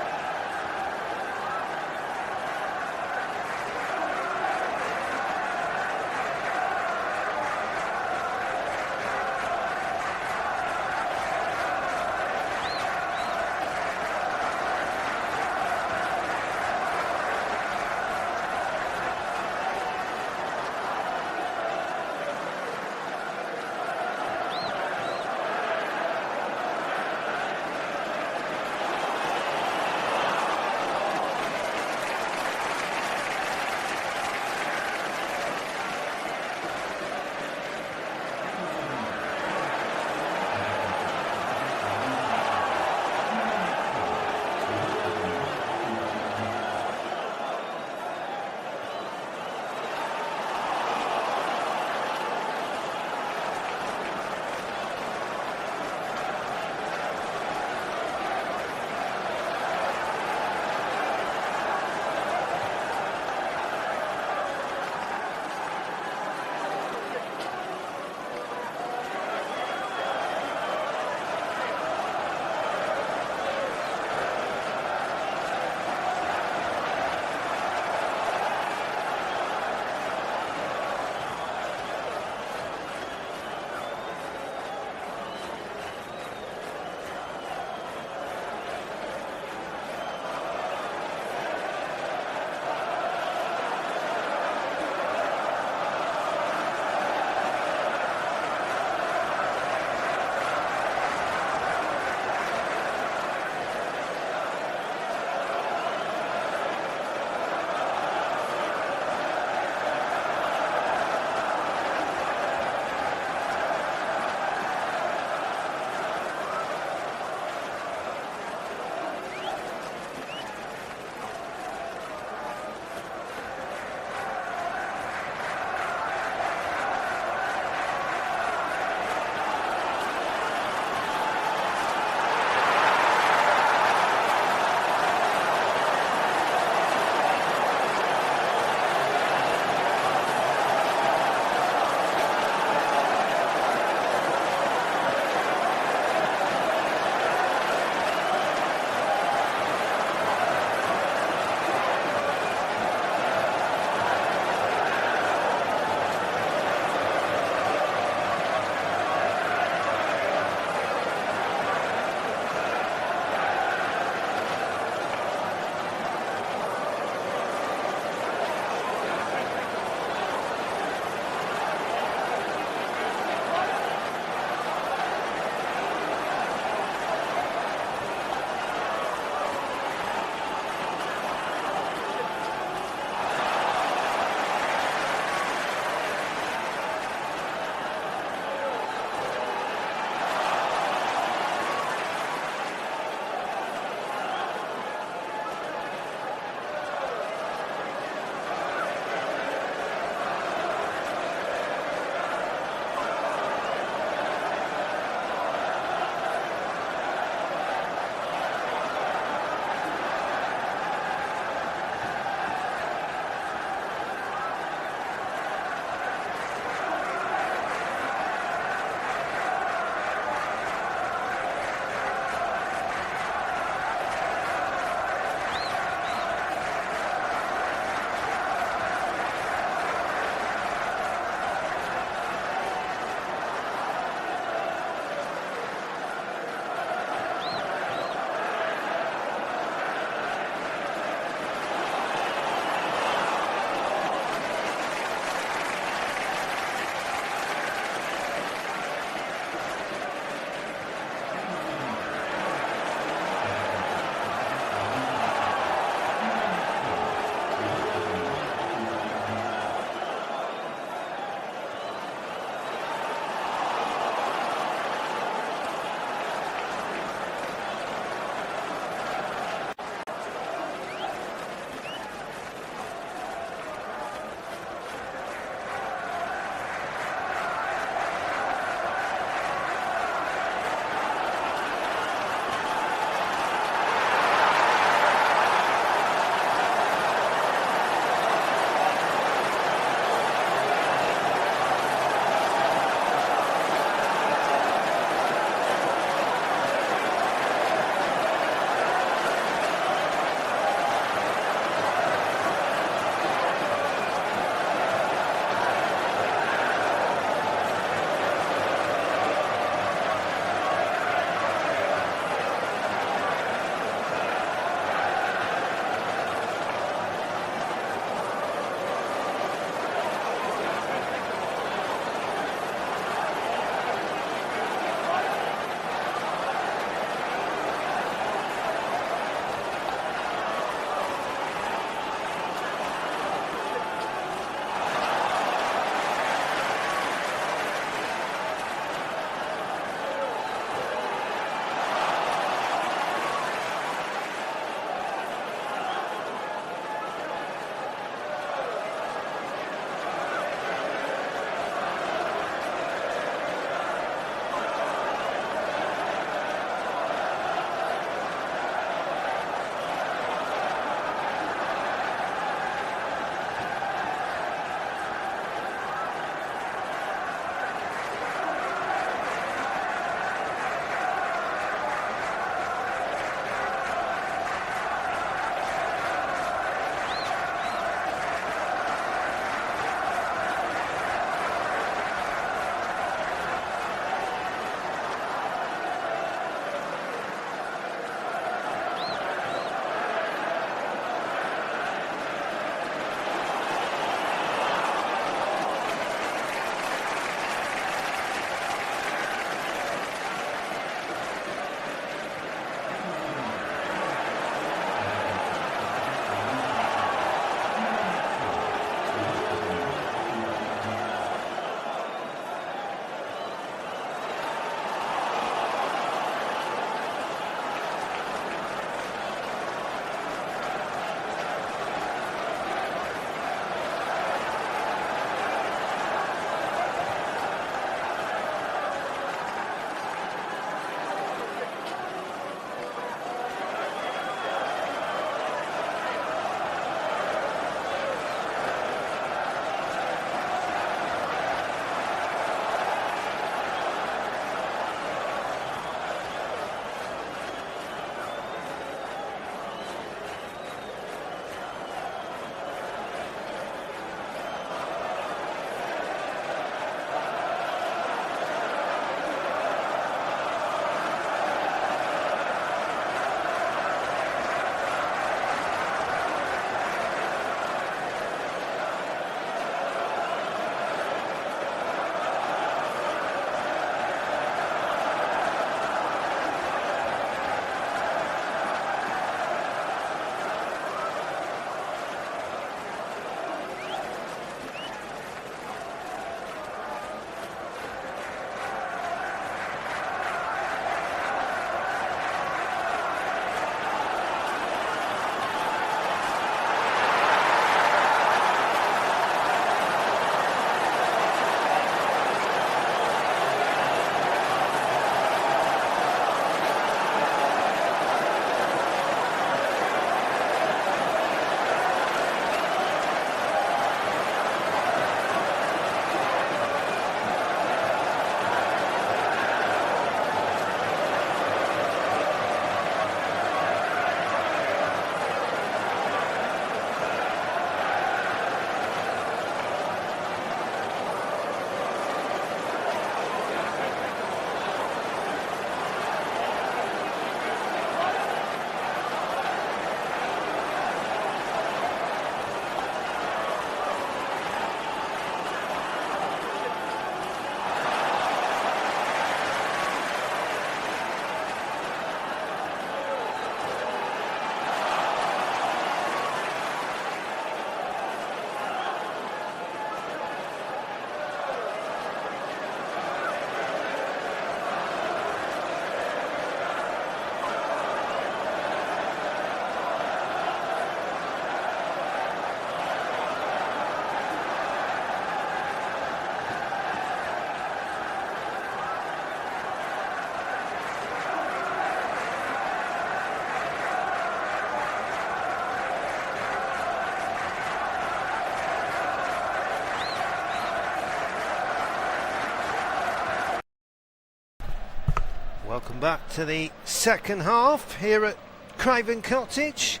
Welcome back to the second half here at Craven Cottage,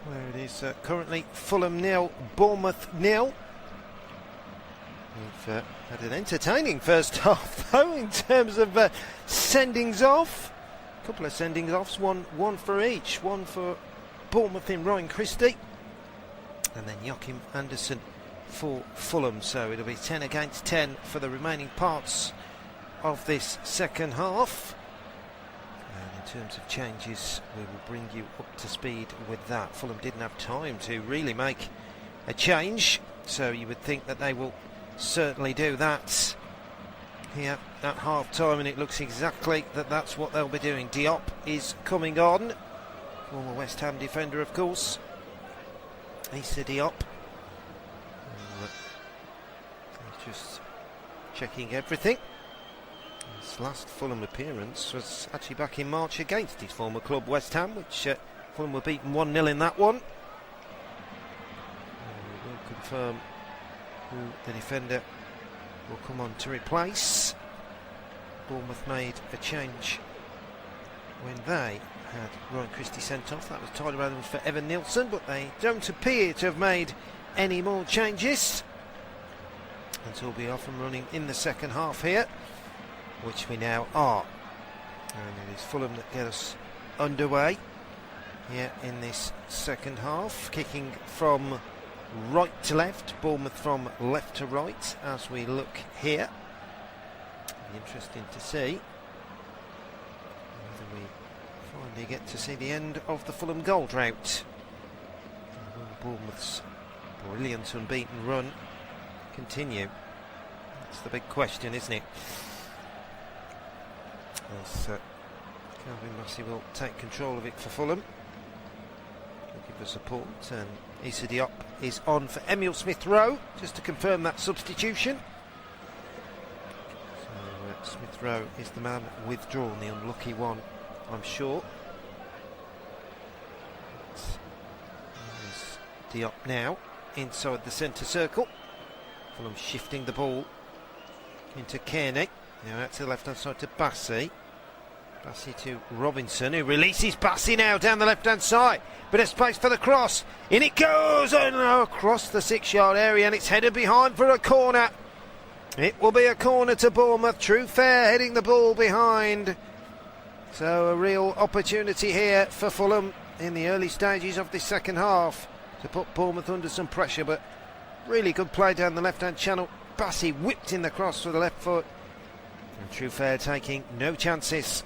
where it is currently Fulham 0, Bournemouth 0. We've had an entertaining first half though in terms of sendings off. A couple of sendings offs, one for each. One for Bournemouth in Ryan Christie, and then Joachim Andersen for Fulham. So it'll be 10 against 10 for the remaining parts of this second half. And in terms of changes, we will bring you up to speed with that. Fulham didn't have time to really make a change, so you would think that they will certainly do that here at half time, and it looks exactly that's what they'll be doing. Diop is coming on, former West Ham defender, of course. Issa Diop. He's just checking everything. His last Fulham appearance was actually back in March against his former club West Ham, which Fulham were beaten 1-0 in that one. We will confirm who the defender will come on to replace. Bournemouth made a change when they had Ryan Christie sent off. That was Tyler Adams for Evan Nilsson, but they don't appear to have made any more changes until we'll be off and running in the second half here, which we now are. And it is Fulham that get us underway here in this second half, kicking from right to left, Bournemouth from left to right as we look here. Interesting to see whether we finally get to see the end of the Fulham goal drought. Will Bournemouth's brilliant unbeaten run continue? That's the big question, isn't it? As Calvin Massey will take control of it for Fulham. He'll give the support, and Issa Diop is on for Emile Smith-Rowe, just to confirm that substitution. So Smith-Rowe is the man withdrawn, the unlucky one, I'm sure. There's Diop now inside the centre circle. Fulham shifting the ball into Kearney. Now out to the left hand side to Bassey. Bassey to Robinson, who releases Bassey now down the left hand side. Bit of space for the cross. In it goes, and across the 6-yard area, and it's headed behind for a corner. It will be a corner to Bournemouth. True Fair heading the ball behind. So a real opportunity here for Fulham in the early stages of this second half to put Bournemouth under some pressure, but really good play down the left hand channel. Bassey whipped in the cross with the left foot, and True Fair taking no chances,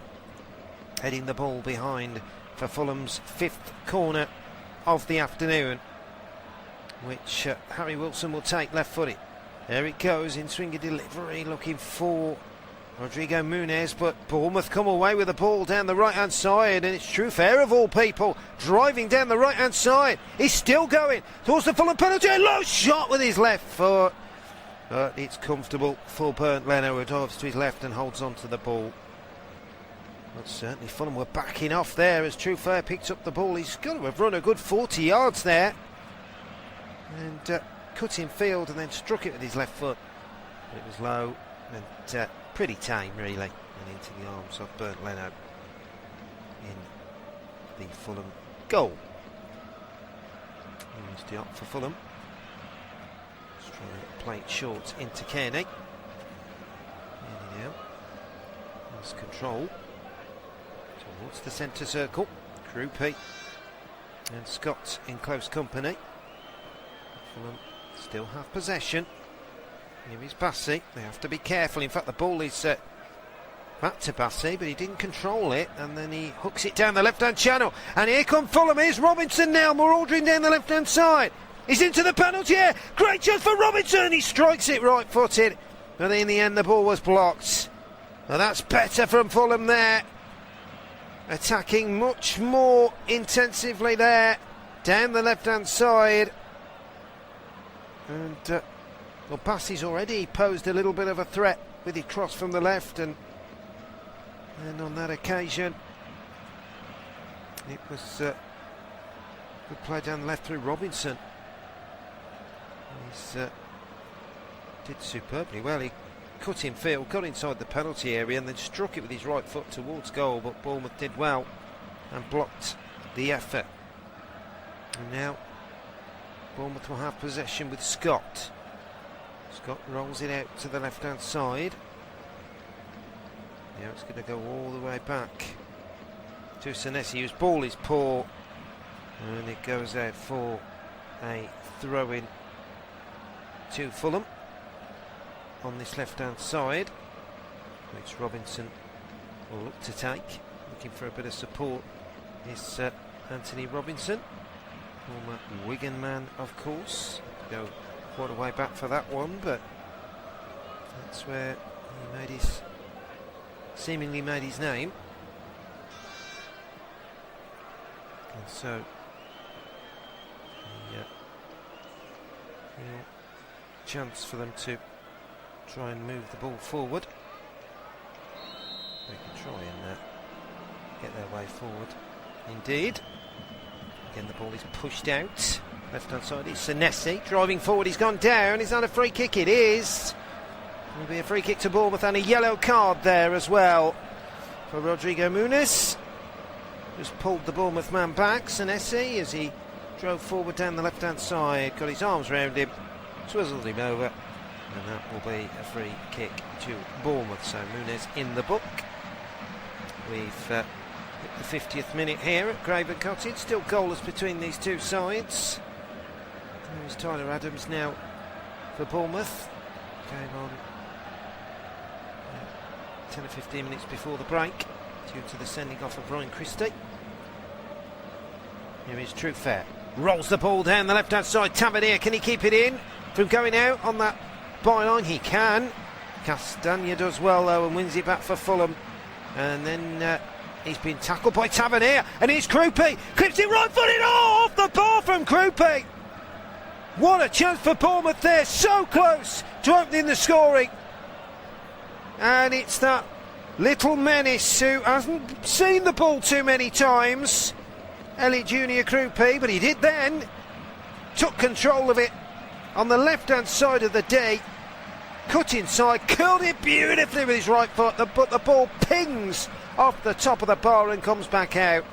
heading the ball behind for Fulham's 5th corner of the afternoon, which Harry Wilson will take left-footed. There it goes in swinger delivery, looking for Rodrigo Muniz, but Bournemouth come away with the ball down the right-hand side, and it's True Fair of all people driving down the right-hand side. He's still going towards the Fulham penalty, a low shot with his left foot, but it's comfortable for Bernd Leno, who dives to his left and holds on to the ball. But certainly Fulham were backing off there as True Fair picked up the ball. He's got to have run a good 40 yards there, and cut in field and then struck it with his left foot. But it was low and pretty tame really, and into the arms of Bernd Leno in the Fulham goal. Here's Diop for Fulham. Let's try and play it short into Kearney. Kearney now has control towards the centre circle. Krupe and Scott in close company. Fulham still have possession. Here is Bassey. They have to be careful. In fact, the ball is back to Bassey, but he didn't control it, and then he hooks it down the left-hand channel. And here come Fulham. Here's Robinson now, maraudering down the left-hand side. He's into the penalty area. Great chance for Robinson. He strikes it right-footed, but in the end the ball was blocked. Now that's better from Fulham there, attacking much more intensively there down the left-hand side. And well, Bassey's already posed a little bit of a threat with his cross from the left, and on that occasion it was good play down the left through Robinson. He's did superbly well. He cut in field, got inside the penalty area and then struck it with his right foot towards goal, but Bournemouth did well and blocked the effort. And now Bournemouth will have possession with Scott. Scott rolls it out to the left-hand side. Now it's going to go all the way back to Senesi, whose ball is poor, and it goes out for a throw-in to Fulham on this left-hand side, which Robinson will look to take. Looking for a bit of support is Anthony Robinson, former Wigan man, of course. Go quite a way back for that one, but that's where he seemingly made his name. And so real chance for them to try and move the ball forward. They can try and get their way forward. Indeed. Again, the ball is pushed out. Left-hand side is Senesi driving forward. He's gone down. Is that a free kick? It is. Will be a free kick to Bournemouth and a yellow card there as well for Rodrigo Muniz. Just pulled the Bournemouth man back, Senesi, as he drove forward down the left-hand side, got his arms round him, swizzled him over, and that will be a free kick to Bournemouth. So Muniz in the book. We've hit the 50th minute here at Craven Cottage, still goalless between these two sides. There's Tyler Adams now for Bournemouth. Came on 10 or 15 minutes before the break due to the sending off of Ryan Christie. Here is Truefair. Rolls the ball down the left-hand side. Tavernier, can he keep it in from going out on that byline? He can. Castagna does well though and wins it back for Fulham. And then he's been tackled by Tavernier, and here's Krupi. Clips it right-footed off the bar from Krupi. What a chance for Bournemouth there, so close to opening the scoring. And it's that little menace who hasn't seen the ball too many times, Elliot Junior Krupi, but he did then. Took control of it on the left-hand side of the D. Cut inside, curled it beautifully with his right foot, but the ball pings off the top of the bar and comes back out.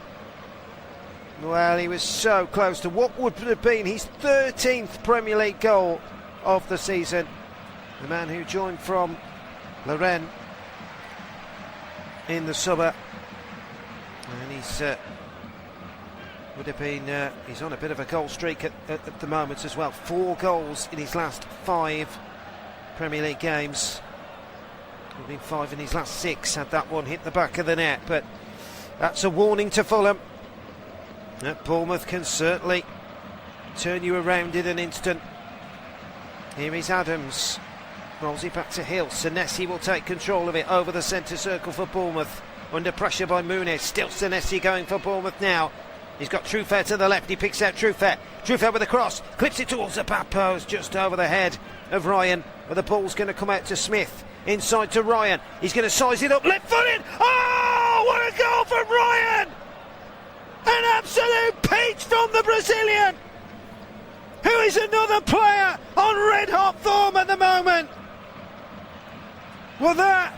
Well, he was so close to what would have been his 13th Premier League goal of the season. The man who joined from Lorraine in the summer, and he's would have been he's on a bit of a goal streak at the moment as well. 4 goals in his last 5 Premier League games. Would have been 5 in his last 6 had that one hit the back of the net, but that's a warning to Fulham that Bournemouth can certainly turn you around in an instant. Here is Adams. Rolls it back to Hill. Senesi will take control of it over the centre circle for Bournemouth. Under pressure by Muniz. Still Senesi going for Bournemouth now. He's got Truefair to the left. He picks out Truefair. Truefair with a cross. Clips it towards the back post just over the head of Ryan. But the ball's going to come out to Smith. Inside to Ryan. He's going to size it up. Left-footed. Oh, what a goal from Ryan! An absolute peach from the Brazilian, who is another player on red-hot form at the moment. Well, that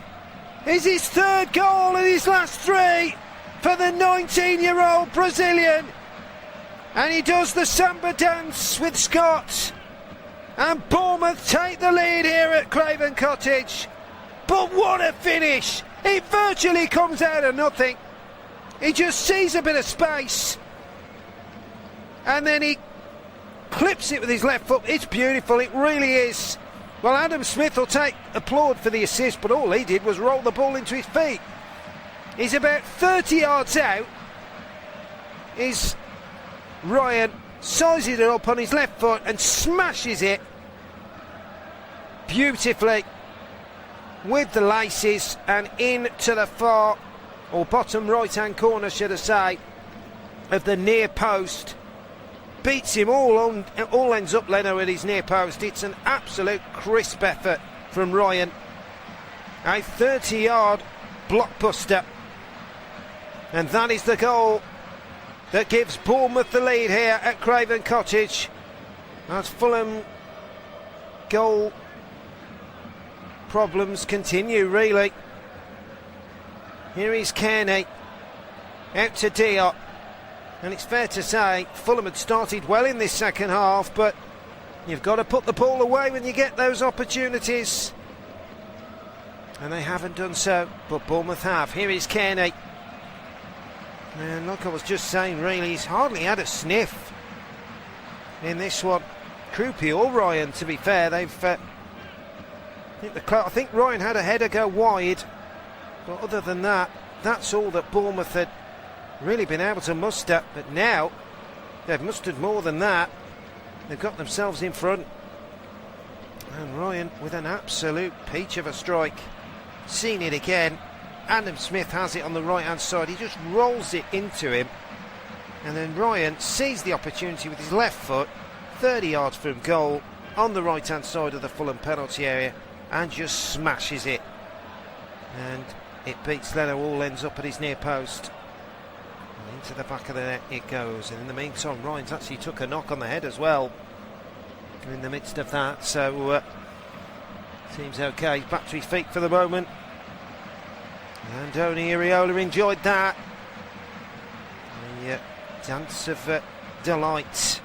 is his 3rd goal in his last 3 for the 19-year-old Brazilian. And he does the samba dance with Scott. And Bournemouth take the lead here at Craven Cottage. But what a finish! It virtually comes out of nothing. He just sees a bit of space, and then he clips it with his left foot. It's beautiful, it really is. Well, Adam Smith will take applaud for the assist, but all he did was roll the ball into his feet. He's about 30 yards out. Is Ryan sizes it up on his left foot and smashes it beautifully with the laces and into the far, or bottom right-hand corner, should I say, of the near post. Beats him all ends up, Leno, at his near post. It's an absolute crisp effort from Ryan. A 30-yard blockbuster. And that is the goal that gives Bournemouth the lead here at Craven Cottage. As Fulham goal problems continue, really. Here is Kearney, out to Diop, and it's fair to say Fulham had started well in this second half, but you've got to put the ball away when you get those opportunities, and they haven't done so, but Bournemouth have. Here is Kearney, and like I was just saying, really, he's hardly had a sniff in this one. Krupi or Ryan, to be fair, they've I think Ryan had a header go wide, but other than that, that's all that Bournemouth had really been able to muster. But now they've mustered more than that. They've got themselves in front, and Ryan with an absolute peach of a strike. Seen it again. Adam Smith has it on the right hand side, he just rolls it into him, and then Ryan sees the opportunity with his left foot 30 yards from goal on the right hand side of the Fulham penalty area, and just smashes it, and it beats Leno. All ends up at his near post, and into the back of the net it goes. And in the meantime, Ryan's actually took a knock on the head as well in the midst of that, so seems okay. He's back to his feet for the moment. Andoni Iraola enjoyed that. The dance of delight,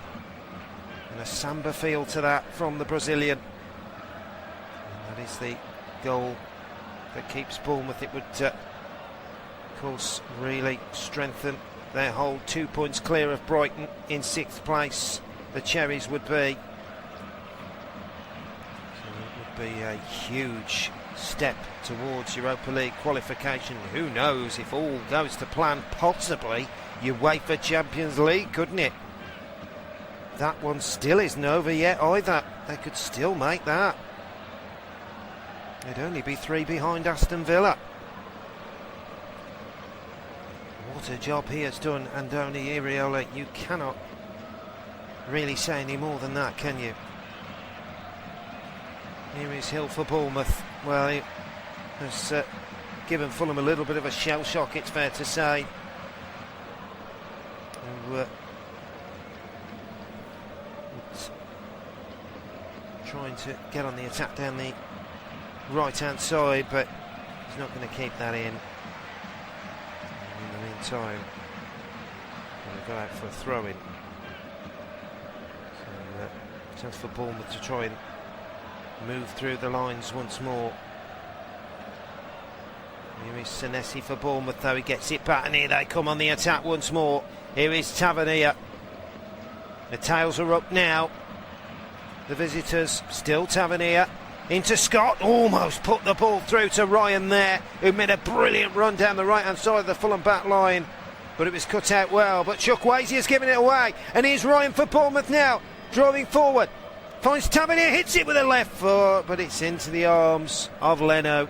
and a samba feel to that from the Brazilian. And that is the goal that keeps Bournemouth. It would, of course, really strengthen their hold. 2 points clear of Brighton in 6th place. The Cherries would be. So it would be a huge step towards Europa League qualification. Who knows, if all goes to plan, possibly UEFA Champions League, couldn't it? That one still isn't over yet either. They could still make that. They'd only be 3 behind Aston Villa. What a job he has done, Andoni Iraola. You cannot really say any more than that, can you? Here is Hill for Bournemouth. Well, he has given Fulham a little bit of a shell shock, it's fair to say. Trying to get on the attack down the right-hand side, but he's not going to keep that in. In the meantime, going to go out for a throw-in. So, chance for Bournemouth to try and move through the lines once more. Here is Senesi for Bournemouth, though. He gets it back, and here they come on the attack once more. Here is Tavernier. The tails are up now. The visitors, still Tavernier. Into Scott, almost put the ball through to Ryan there, who made a brilliant run down the right-hand side of the Fulham back line, but it was cut out well. But Chukwueze has given it away, and here's Ryan for Bournemouth now, driving forward. Finds Tavernier, hits it with a left foot, but it's into the arms of Leno.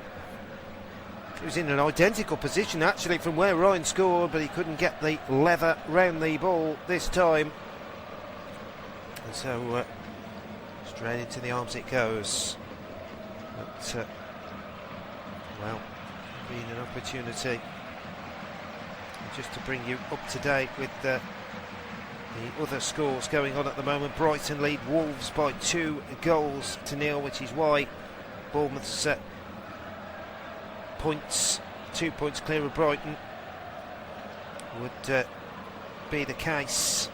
He was in an identical position actually from where Ryan scored, but he couldn't get the leather round the ball this time. And so straight into the arms it goes. But, well, being an opportunity just to bring you up to date with the other scores going on at the moment. Brighton lead Wolves by 2-0, which is why Bournemouth's points, 2 points clear of Brighton, would be the case.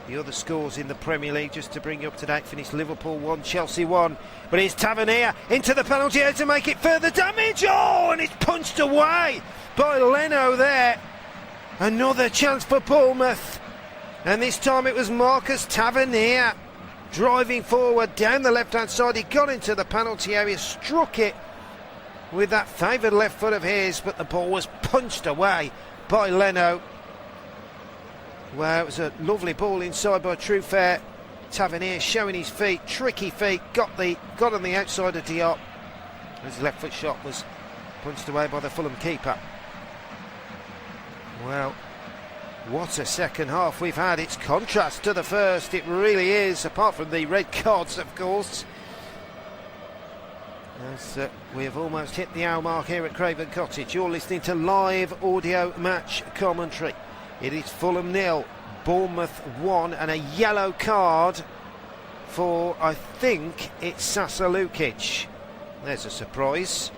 The other scores in the Premier League, just to bring you up to date, finished Liverpool 1, Chelsea 1. But here's Tavernier into the penalty area to make it further damage. Oh, and it's punched away by Leno there. Another chance for Bournemouth. And this time it was Marcus Tavernier driving forward down the left-hand side. He got into the penalty area, struck it with that favoured left foot of his, but the ball was punched away by Leno. Well, it was a lovely ball inside by Truffert. Tavernier showing his feet, tricky feet, got on the outside of Diop. His left foot shot was punched away by the Fulham keeper. Well, what a second half we've had. It's contrast to the first, it really is, apart from the red cards, of course. As we have almost hit the hour mark here at Craven Cottage. You're listening to live audio match commentary. It is Fulham 0, Bournemouth 1, and a yellow card for, I think it's Sasa Lukic. There's a surprise.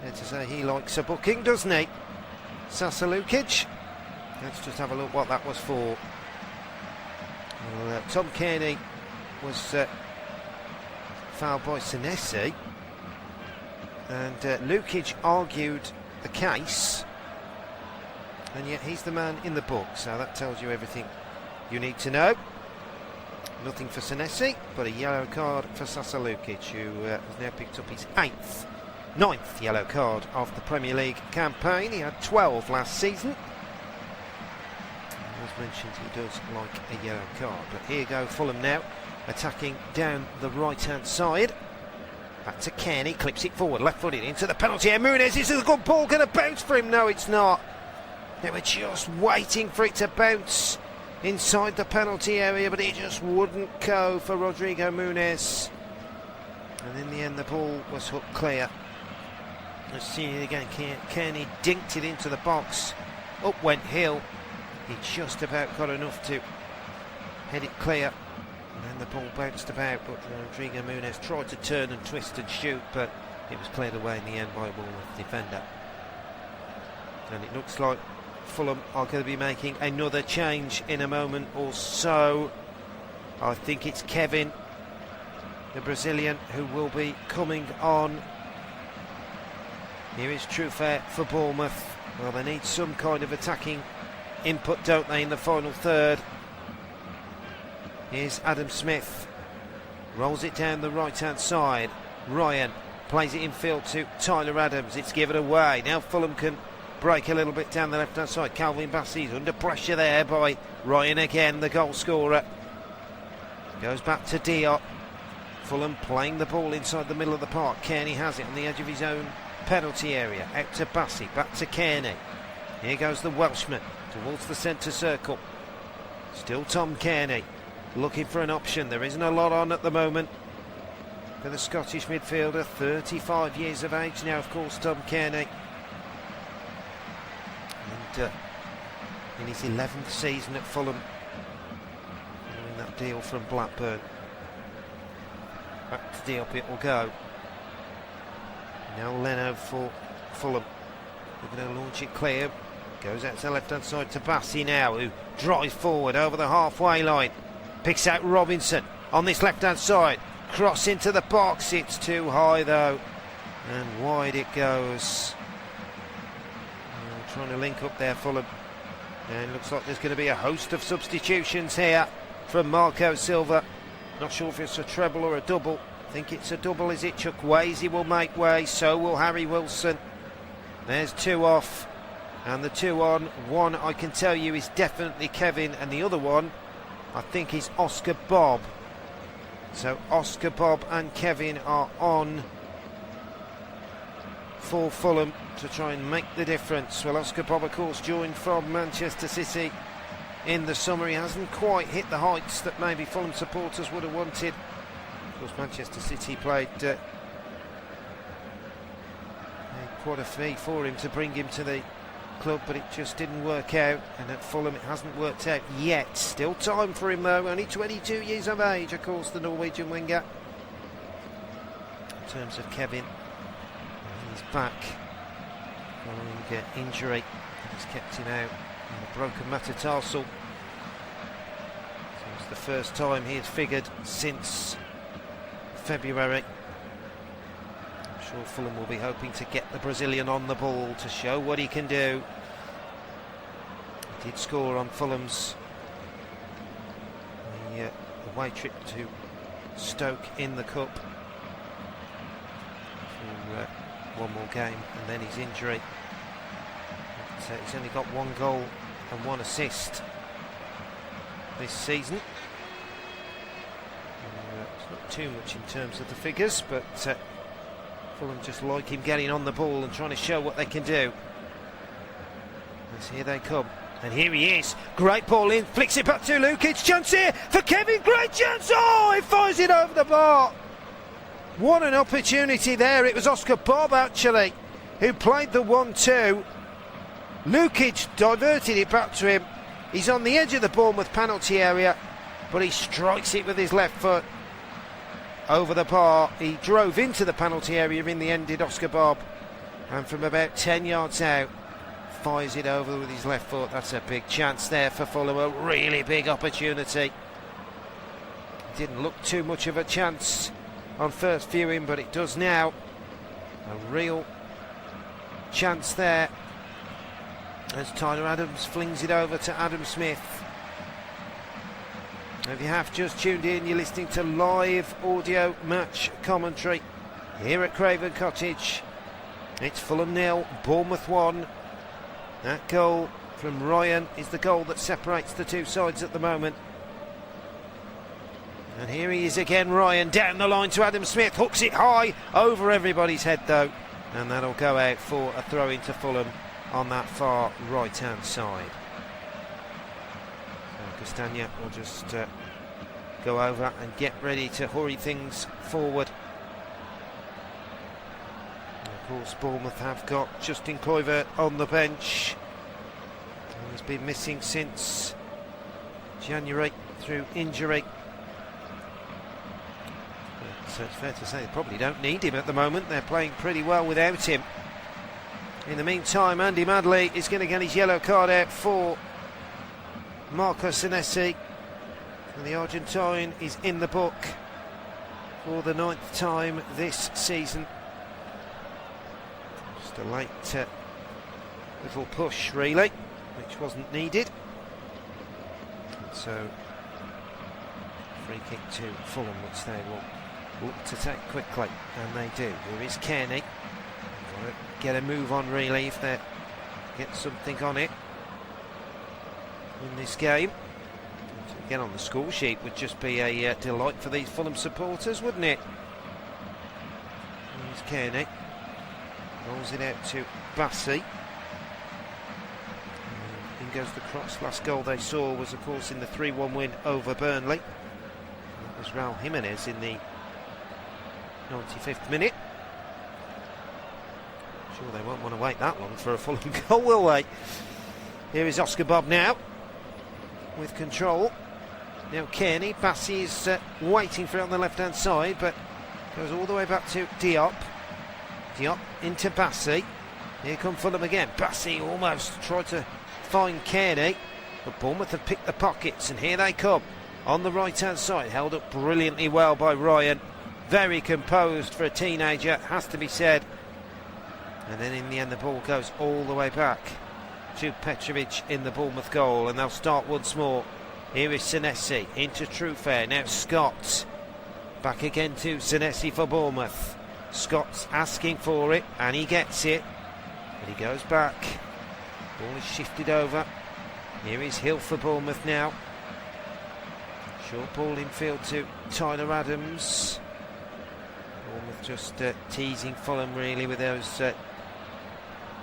Fair to say he likes a booking, doesn't he? Sasa Lukic. Let's just have a look what that was for. Well, Tom Kearney was fouled by Senesi, and Lukic argued the case, and yet he's the man in the book, so that tells you everything you need to know. Nothing for Senesi, but a yellow card for Sasa Lukic, who has now picked up his ninth yellow card of the Premier League campaign. He had 12 last season. As mentioned, he does like a yellow card. But here go Fulham now, attacking down the right-hand side. Back to Kearney, clips it forward, left-footed into the penalty area. Muniz, this is a good ball, going to bounce for him. No, it's not. They were just waiting for it to bounce inside the penalty area, but it just wouldn't go for Rodrigo Muniz. And in the end, the ball was hooked clear. Let's see it again. Kearney dinked it into the box. Up went Hill. He just about got enough to head it clear, and then the ball bounced about, but Rodrigo Muniz tried to turn and twist and shoot, but it was cleared away in the end by a Bournemouth defender. And it looks like Fulham are going to be making another change in a moment or so. I think it's Kevin, the Brazilian, who will be coming on. Here is Truffert for Bournemouth. Well, they need some kind of attacking input, don't they, in the final third. Here's Adam Smith, rolls it down the right hand side. Ryan plays it infield to Tyler Adams. It's given away. Now Fulham can break a little bit down the left hand side. Calvin Bassey's under pressure there by Ryan again, the goal scorer. Goes back to Diop. Fulham playing the ball inside the middle of the park. Kearney has it on the edge of his own penalty area. Out to Bassey, back to Kearney. Here goes the Welshman towards the centre circle. Still Tom Kearney looking for an option. There isn't a lot on at the moment for the Scottish midfielder. 35 years of age now, of course, Tom Kearney. And in his 11th season at Fulham, following that deal from Blackburn. Back to Diop it will go. Now Leno for Fulham. They're going to launch it clear. Goes out to the left hand side to Bassey now, who drives forward over the halfway line. Picks out Robinson on this left hand side. Cross into the box. It's too high though, and wide it goes. Trying to link up there, Fulham. And it looks like there's going to be a host of substitutions here from Marco Silva. Not sure if it's a treble or a double. I think it's a double, is it? Chukwueze will make way, so will Harry Wilson. There's two off, and the two on. One, I can tell you, is definitely Kevin, and the other one, I think, is Oscar Bob. So Oscar Bob and Kevin are on for Fulham to try and make the difference. Well, Oscar Bob, of course, joined from Manchester City in the summer. He hasn't quite hit the heights that maybe Fulham supporters would have wanted. Of course, Manchester City paid quite a fee for him to bring him to the club, but it just didn't work out, and at Fulham it hasn't worked out yet. Still time for him though, only 22 years of age, of course, the Norwegian winger. In terms of Kevin, he's back following injury that has kept him out, and a broken metatarsal. So it's the first time he had figured since February. I'm sure Fulham will be hoping to get the Brazilian on the ball to show what he can do. He did score on Fulham's away trip to Stoke in the Cup for one more game, and then his injury. But, he's only got one goal and one assist this season. It's not too much in terms of the figures, but Fulham just like him getting on the ball and trying to show what they can do. As here they come, and here he is. Great ball in, flicks it back to Lukic. Chance here for Kevin, great chance. Oh, he fires it over the bar. What an opportunity there. It was Oscar Bob actually who played the 1-2. Lukic diverted it back to him. He's on the edge of the Bournemouth penalty area, but he strikes it with his left foot. over the bar. He drove into the penalty area in the end, did Oscar Bob, and from about 10 yards out fires it over with his left foot. That's a big chance there for Fulham, a really big opportunity. Didn't look too much of a chance on first viewing, but it does now. A real chance there as Tyler Adams flings it over to Adam Smith. If you have just tuned in, you're listening to live audio match commentary here at Craven Cottage. It's Fulham 0, Bournemouth 1. That goal from Ryan is the goal that separates the two sides at the moment. And here he is again, Ryan, down the line to Adam Smith, hooks it high, over everybody's head though, and that'll go out for a throw into Fulham on that far right-hand side. Castagna will just go over and get ready to hurry things forward. And of course, Bournemouth have got Justin Kluivert on the bench. He's been missing since January through injury. So it's fair to say they probably don't need him at the moment. They're playing pretty well without him. In the meantime, Andy Madley is going to get his yellow card out for Marco Senesi, and the Argentine is in the book for the 9th time this season. Just a late little push really, which wasn't needed. And so free kick to Fulham, which they will look to take quickly, and they do. Here is Kearney. Got to get a move on really if they get something on it in this game. To get on the score sheet would just be a delight for these Fulham supporters, wouldn't it? Here's Kearney, rolls it out to Bassi. In goes the cross. Last goal they saw was of course in the 3-1 win over Burnley. That was Raul Jimenez in the 95th minute. Sure they won't want to wait that long for a Fulham goal, will they? Here is Oscar Bob now with control. Now Kearney, Bassi is waiting for it on the left hand side, but goes all the way back to Diop. Diop into Bassi. Here come Fulham again. Bassi almost tried to find Kearney, but Bournemouth have picked the pockets, and here they come on the right hand side, held up brilliantly well by Ryan. Very composed for a teenager, has to be said. And then in the end the ball goes all the way back to Petrovic in the Bournemouth goal, and they'll start once more. Here is Senesi into Truefair. Now Scott back again to Senesi for Bournemouth. Scott's asking for it and he gets it, but he goes back. Ball is shifted over. Here is Hill for Bournemouth now. Short ball infield to Tyler Adams. Bournemouth just teasing Fulham really with those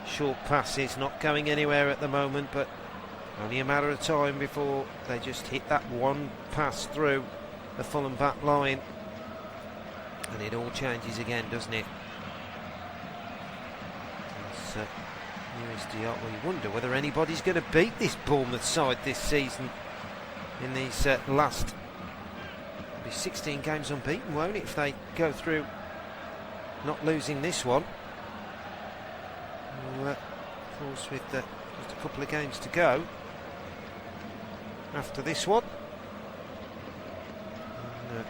short passes, not going anywhere at the moment, but only a matter of time before they just hit that one pass through the Fulham back line, and it all changes again, doesn't it? Here is Diop. Well, you wonder whether anybody's going to beat this Bournemouth side this season in these last 16 games unbeaten, won't it, if they go through not losing this one? Well, of course, with just a couple of games to go after this one. And,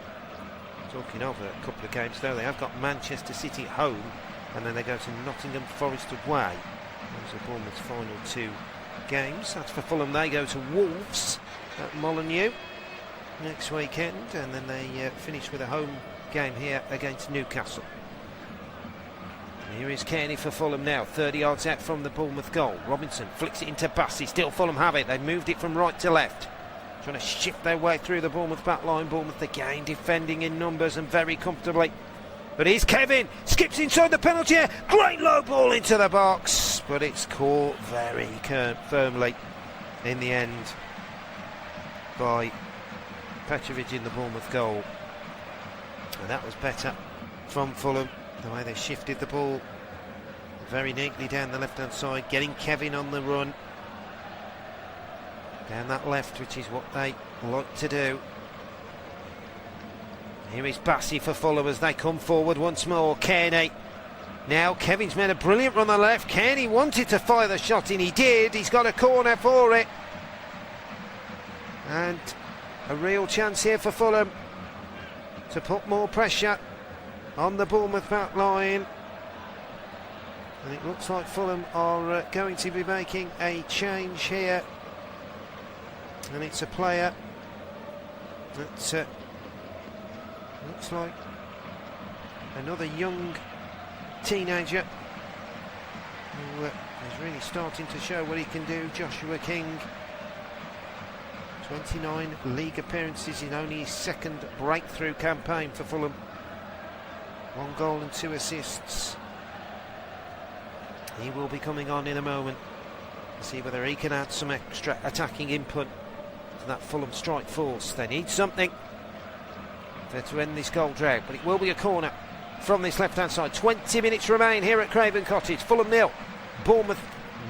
talking of a couple of games though, they have got Manchester City at home, and then they go to Nottingham Forest away. Those are Bournemouth's final 2 games. That's for Fulham. They go to Wolves at Molineux next weekend, and then they finish with a home game here against Newcastle. And here is Kearney for Fulham now, 30 yards out from the Bournemouth goal. Robinson flicks it into Bassi. Still Fulham have it. They've moved it from right to left, trying to shift their way through the Bournemouth back line. Bournemouth again defending in numbers and very comfortably. But here's Kevin, skips inside the penalty area, great low ball into the box, but it's caught very firmly in the end by Petrovic in the Bournemouth goal. And that was better from Fulham, the way they shifted the ball very neatly down the left hand side, getting Kevin on the run down that left, which is what they like to do. Here is Bassey for Fulham as they come forward once more. Kearney. Now Kevin's made a brilliant run on the left. Kearney wanted to fire the shot in, he did. He's got a corner for it. And a real chance here for Fulham to put more pressure on the Bournemouth back line. And it looks like Fulham are going to be making a change here. And it's a player that looks like another young teenager who is really starting to show what he can do. Joshua King, 29 league appearances in only his second breakthrough campaign for Fulham. 1 goal and 2 assists. He will be coming on in a moment to see whether he can add some extra attacking input to that Fulham strike force. They need something to end this goal drought, but it will be a corner from this left-hand side. 20 minutes remain here at Craven Cottage. Fulham 0, Bournemouth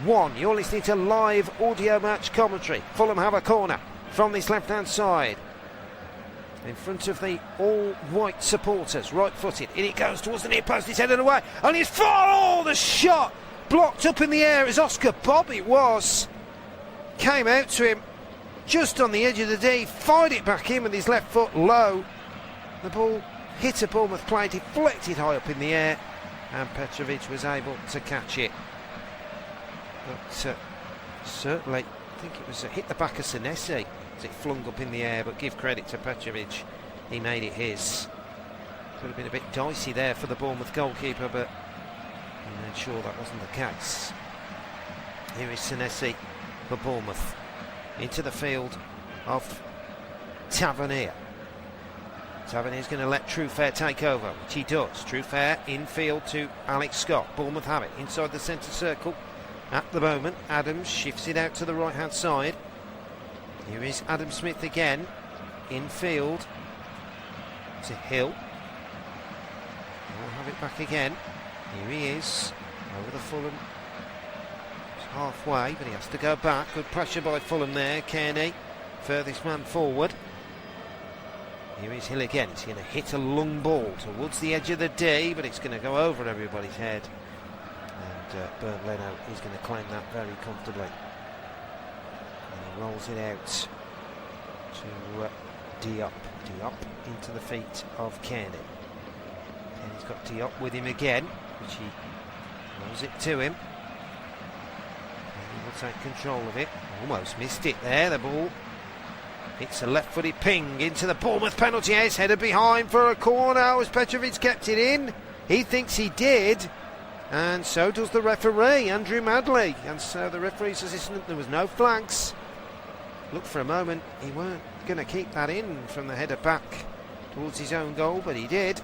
1. You're listening to live audio match commentary. Fulham have a corner from this left-hand side in front of the all-white supporters, right-footed. In it goes towards the near post, it's headed away, and it's far. Oh, the shot blocked up in the air as Oscar Bobb it was. Came out to him just on the edge of the D, fired it back in with his left foot low. The ball hit a Bournemouth play, deflected high up in the air, and Petrovic was able to catch it. But certainly, I think it was hit the back of Senesi as it flung up in the air, but give credit to Petrovic, he made it his. Could have been a bit dicey there for the Bournemouth goalkeeper, but I'm not sure that wasn't the case. Here is Senesi for Bournemouth, into the field of Tavernier. Tavernier's going to let Truefair take over, which he does. Truefair infield to Alex Scott. Bournemouth have it inside the centre circle at the moment. Adams shifts it out to the right hand side. Here is Adam Smith again, infield to Hill. We'll have it back again. Here he is over the Fulham. It's halfway, but he has to go back. Good pressure by Fulham there. Kearney, furthest man forward. Here is Hill again. He's going to hit a long ball towards the edge of the D, but it's going to go over everybody's head. And Bernd Leno is going to claim that very comfortably. And he rolls it out to Diop. Diop into the feet of Kearney. And he's got Diop with him again, which he rolls it to him. And he will take control of it. Almost missed it there, the ball. It's a left-footed ping into the Bournemouth penalty area. It's headed behind for a corner. As Petrovic kept it in. He thinks he did. And so does the referee, Andrew Madley. And so the referee's assistant, there was no flags. Looked for a moment, he weren't going to keep that in from the header back towards his own goal, but he did.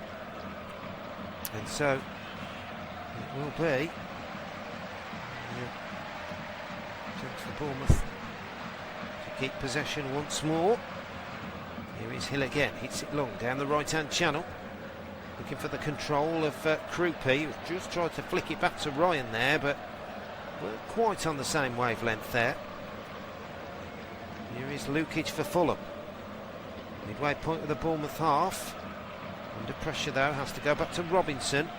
And so it will be chance for Bournemouth to keep possession once more. Here is Hill again, hits it long down the right hand channel, looking for the control of Krupi, who just tried to flick it back to Ryan there, but weren't quite on the same wavelength there. Here is Lukic for Fulham, midway point of the Bournemouth half. Under pressure though, has to go back to Robinson.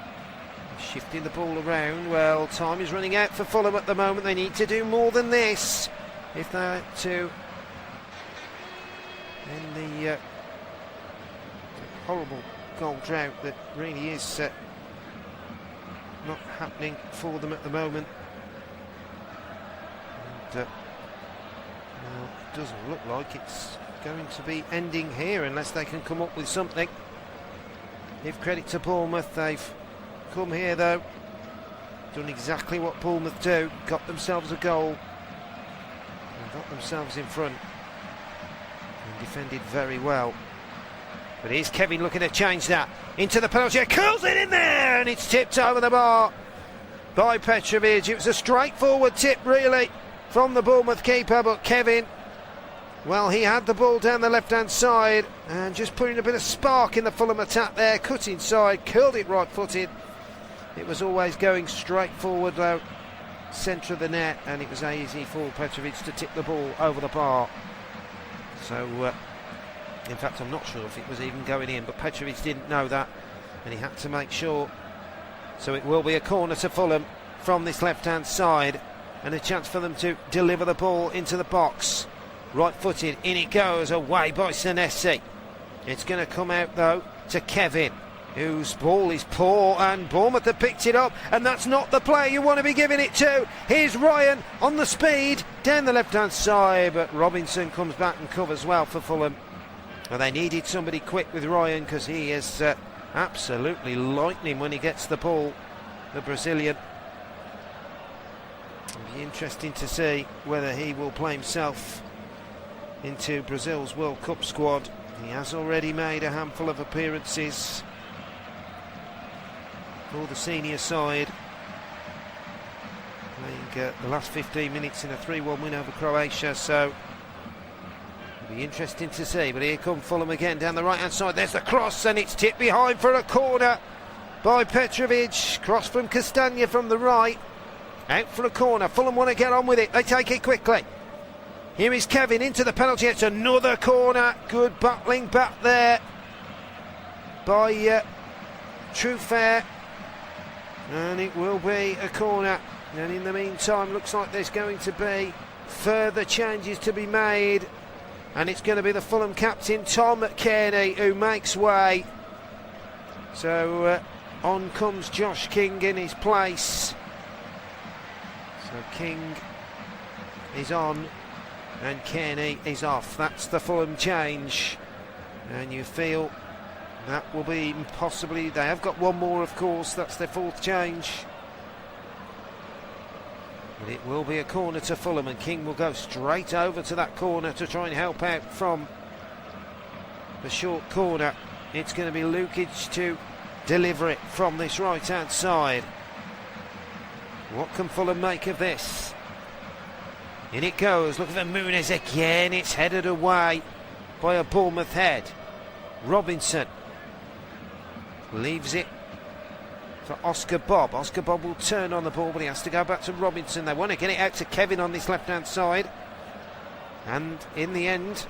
Shifting the ball around. Well, time is running out for Fulham at the moment. They need to do more than this if they're to end the horrible goal drought that really is not happening for them at the moment. And well, it doesn't look like it's going to be ending here unless they can come up with something. Give credit to Bournemouth, they've come here though, done exactly what Bournemouth do, got themselves a goal and got themselves in front and defended very well. But here's Kevin looking to change that into the penalty, curls it in there and it's tipped over the bar by Petrovic. It was a straightforward tip really from the Bournemouth keeper, but Kevin, well, he had the ball down the left-hand side and just putting a bit of spark in the Fulham attack there, cut inside, curled it right-footed. It was always going straight forward though, centre of the net, and it was easy for Petrovic to tip the ball over the bar. So In fact, I'm not sure if it was even going in, but Petrovic didn't know that, and he had to make sure. So it will be a corner to Fulham from this left-hand side, and a chance for them to deliver the ball into the box. Right-footed, in it goes, away by Senesi. It's going to come out, though, to Kevin, whose ball is poor, and Bournemouth have picked it up, and that's not the player you want to be giving it to. Here's Ryan on the speed, down the left-hand side, but Robinson comes back and covers well for Fulham. And they needed somebody quick with Ryan, because he is absolutely lightning when he gets the ball, the Brazilian. It'll be interesting to see whether he will play himself into Brazil's World Cup squad. He has already made a handful of appearances for the senior side, playing the last 15 minutes in a 3-1 win over Croatia, so it'll be interesting to see. But here come Fulham again down the right hand side. There's the cross, and it's tipped behind for a corner by Petrovic. Cross from Castagna from the right, out for a corner. Fulham want to get on with it, they take it quickly. Here is Kevin into the penalty. It's another corner. Good battling back there by Truefair, and it will be a corner. And in the meantime, looks like there's going to be further changes to be made, and it's going to be the Fulham captain Tom Kearney who makes way. So on comes Josh King in his place. So King is on and Kearney is off. That's the Fulham change, and you feel that will be possibly, they have got one more of course, that's their fourth change. But it will be a corner to Fulham, and King will go straight over to that corner to try and help out from the short corner. It's going to be Lukic to deliver it from this right hand side. What can Fulham make of this? In it goes, look at the Muniz again, it's headed away by a Bournemouth head. Robinson leaves it for Oscar Bob. Oscar Bob will turn on the ball, but he has to go back to Robinson. They want to get it out to Kevin on this left-hand side, and in the end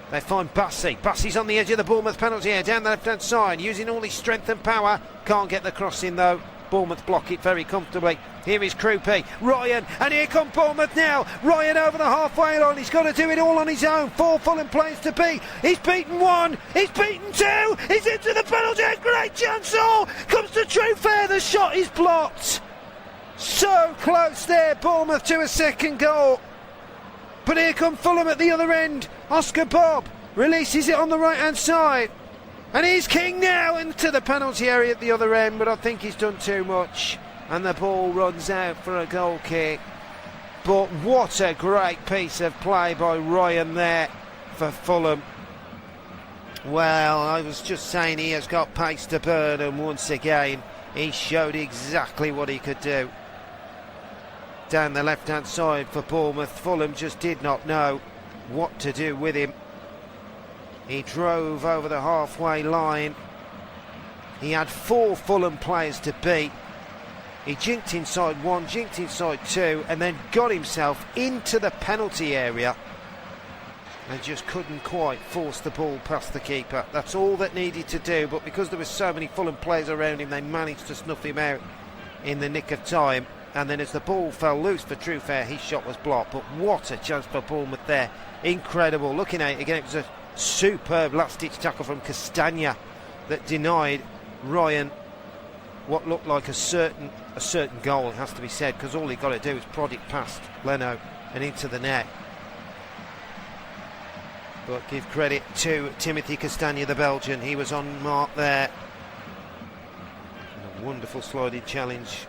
they find Bassi. Bassi's on the edge of the Bournemouth penalty area, down the left-hand side, using all his strength and power. Can't get the cross in though. Bournemouth block it very comfortably. Here is Krupi, Ryan, and here come Bournemouth now. Ryan over the halfway line. He's got to do it all on his own. 4 Fulham players to beat. He's beaten 1. He's beaten 2. He's into the penalty. Great chance. Oh, comes to Truefair. The shot is blocked. So close there, Bournemouth, to a second goal. But here come Fulham at the other end. Oscar Bob releases it on the right hand side. And he's King now into the penalty area at the other end, but I think he's done too much, and the ball runs out for a goal kick. But what a great piece of play by Ryan there for Fulham. Well, I was just saying he has got pace to burn, and once again he showed exactly what he could do. Down the left hand side for Bournemouth, Fulham just did not know what to do with him. He drove over the halfway line. He had 4 Fulham players to beat. He jinked inside 1, jinked inside 2, and then got himself into the penalty area and just couldn't quite force the ball past the keeper. That's all that needed to do, but because there were so many Fulham players around him, they managed to snuff him out in the nick of time. And then as the ball fell loose for Truefair, his shot was blocked. But what a chance for Bournemouth there. Incredible. Looking at it again, it was a superb last-ditch tackle from Castagna that denied Ryan what looked like a certain goal, it has to be said, because all he got to do is prod it past Leno and into the net. But give credit to Timothy Castagna, the Belgian. He was on mark there. And a wonderful sliding challenge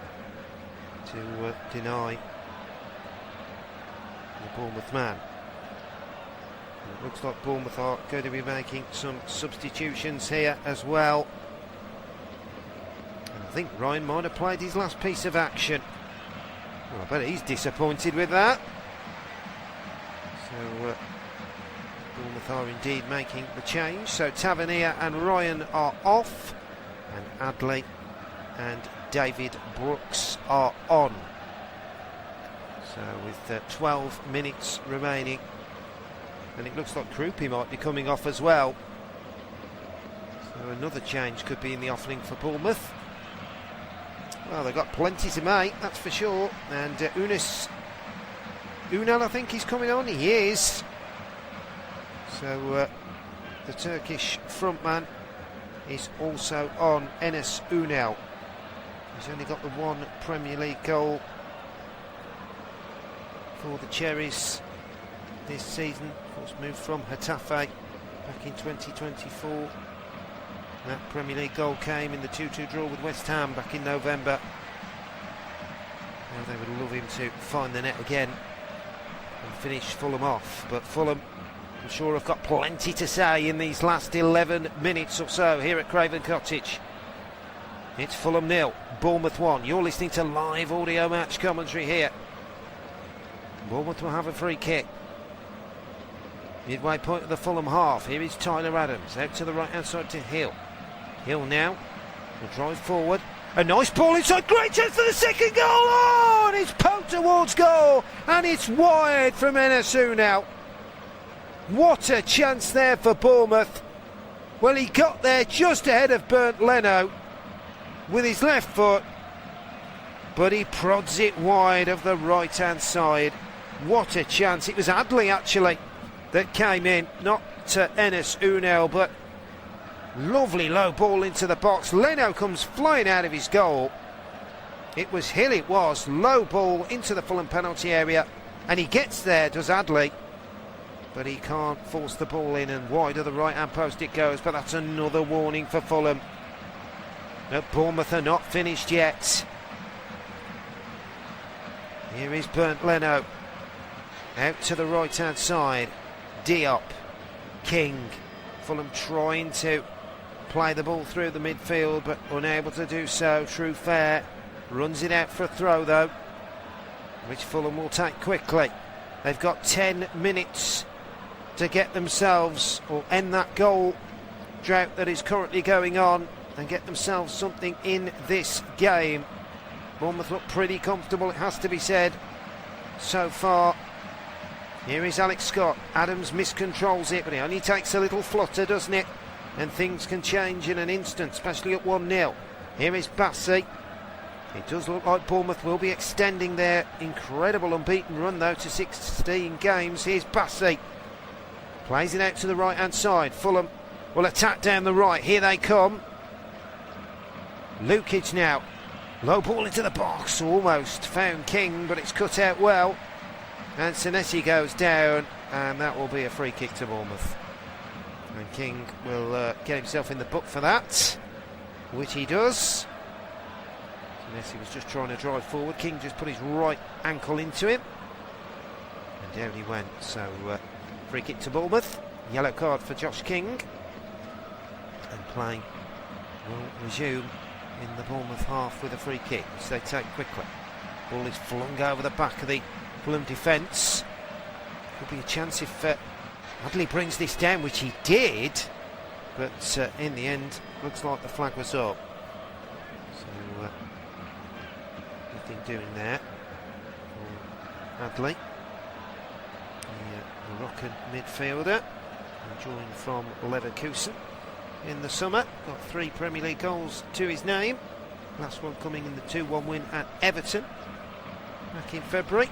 to deny the Bournemouth man. It looks like Bournemouth are going to be making some substitutions here as well. And I think Ryan might have played his last piece of action. Well, I bet he's disappointed with that. So Bournemouth are indeed making the change. So Tavernier and Ryan are off, and Adley and David Brooks are on. So with 12 minutes remaining and it looks like Krupi might be coming off as well. So another change could be in the offing for Bournemouth. Well, they've got plenty to make, that's for sure. And Unal, I think he's coming on. He is. So the Turkish frontman is also on, Enes Unal. He's only got the one Premier League goal for the Cherries this season. Of course, moved from Getafe back in 2024. That Premier League goal came in the 2-2 draw with West Ham back in November. Now they would love him to find the net again and finish Fulham off. But Fulham, I'm sure, have got plenty to say in these last 11 minutes or so here at Craven Cottage. It's Fulham 0, Bournemouth 1. You're listening to live audio match commentary here. Bournemouth will have a free kick. Midway point of the Fulham half. Here is Tyler Adams out to the right hand side to Hill. Hill now will drive forward. A nice ball inside, great chance for the second goal. Oh, and it's poked towards goal, and it's wide from Enes Unal. What a chance there for Bournemouth. Well, he got there just ahead of Bernd Leno with his left foot, but he prods it wide of the right hand side. What a chance. It was Adley actually that came in, not Enes Unal, but lovely low ball into the box. Leno comes flying out of his goal. It was Hill, it was. Low ball into the Fulham penalty area, and he gets there, does Adley, but he can't force the ball in, and wide of the right hand post it goes. But that's another warning for Fulham that Bournemouth are not finished yet. Here is Bernd Leno out to the right hand side. Diop, King. Fulham trying to play the ball through the midfield, but unable to do so. True Fair runs it out for a throw though, which Fulham will take quickly. They've got 10 minutes to get themselves, or end that goal drought that is currently going on, and get themselves something in this game. Bournemouth look pretty comfortable, it has to be said, so far. Here is Alex Scott. Adams miscontrols it, but it only takes a little flutter, doesn't it? And things can change in an instant, especially at 1-0. Here is Bassey. It does look like Bournemouth will be extending their incredible unbeaten run, though, to 16 games. Here's Bassey. Plays it out to the right-hand side. Fulham will attack down the right. Here they come. Lukic now. Low ball into the box. Almost found King, but it's cut out well. And Senesi goes down, and that will be a free kick to Bournemouth. And King will get himself in the book for that, which he does. Senesi was just trying to drive forward. King just put his right ankle into him, and down he went. So free kick to Bournemouth. Yellow card for Josh King. And play will resume in the Bournemouth half with a free kick, which they take quickly. Ball is flung over the back of the Fulham defence. Could be a chance if Adley brings this down, which he did, but in the end looks like the flag was up. So nothing doing there for Adley, the Moroccan midfielder, joined from Leverkusen in the summer. Got 3 Premier League goals to his name, last one coming in the 2-1 win at Everton back in February.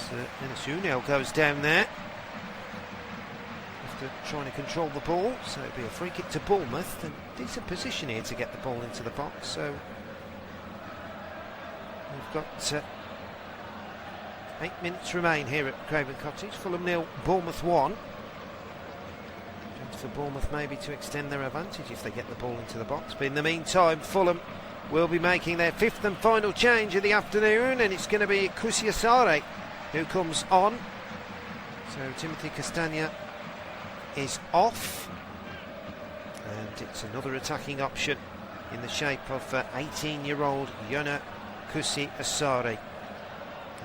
Enes Unal goes down there after trying to control the ball, so it'll be a free kick to Bournemouth, and decent position here to get the ball into the box. So we've got 8 minutes remain here at Craven Cottage. Fulham 0, Bournemouth 1. Chance for Bournemouth maybe to extend their advantage if they get the ball into the box, but in the meantime Fulham will be making their 5th and final change of the afternoon, and it's going to be Kusi Asare who comes on. So Timothy Castagna is off, and it's another attacking option in the shape of 18-year-old Jona Kusi Asare,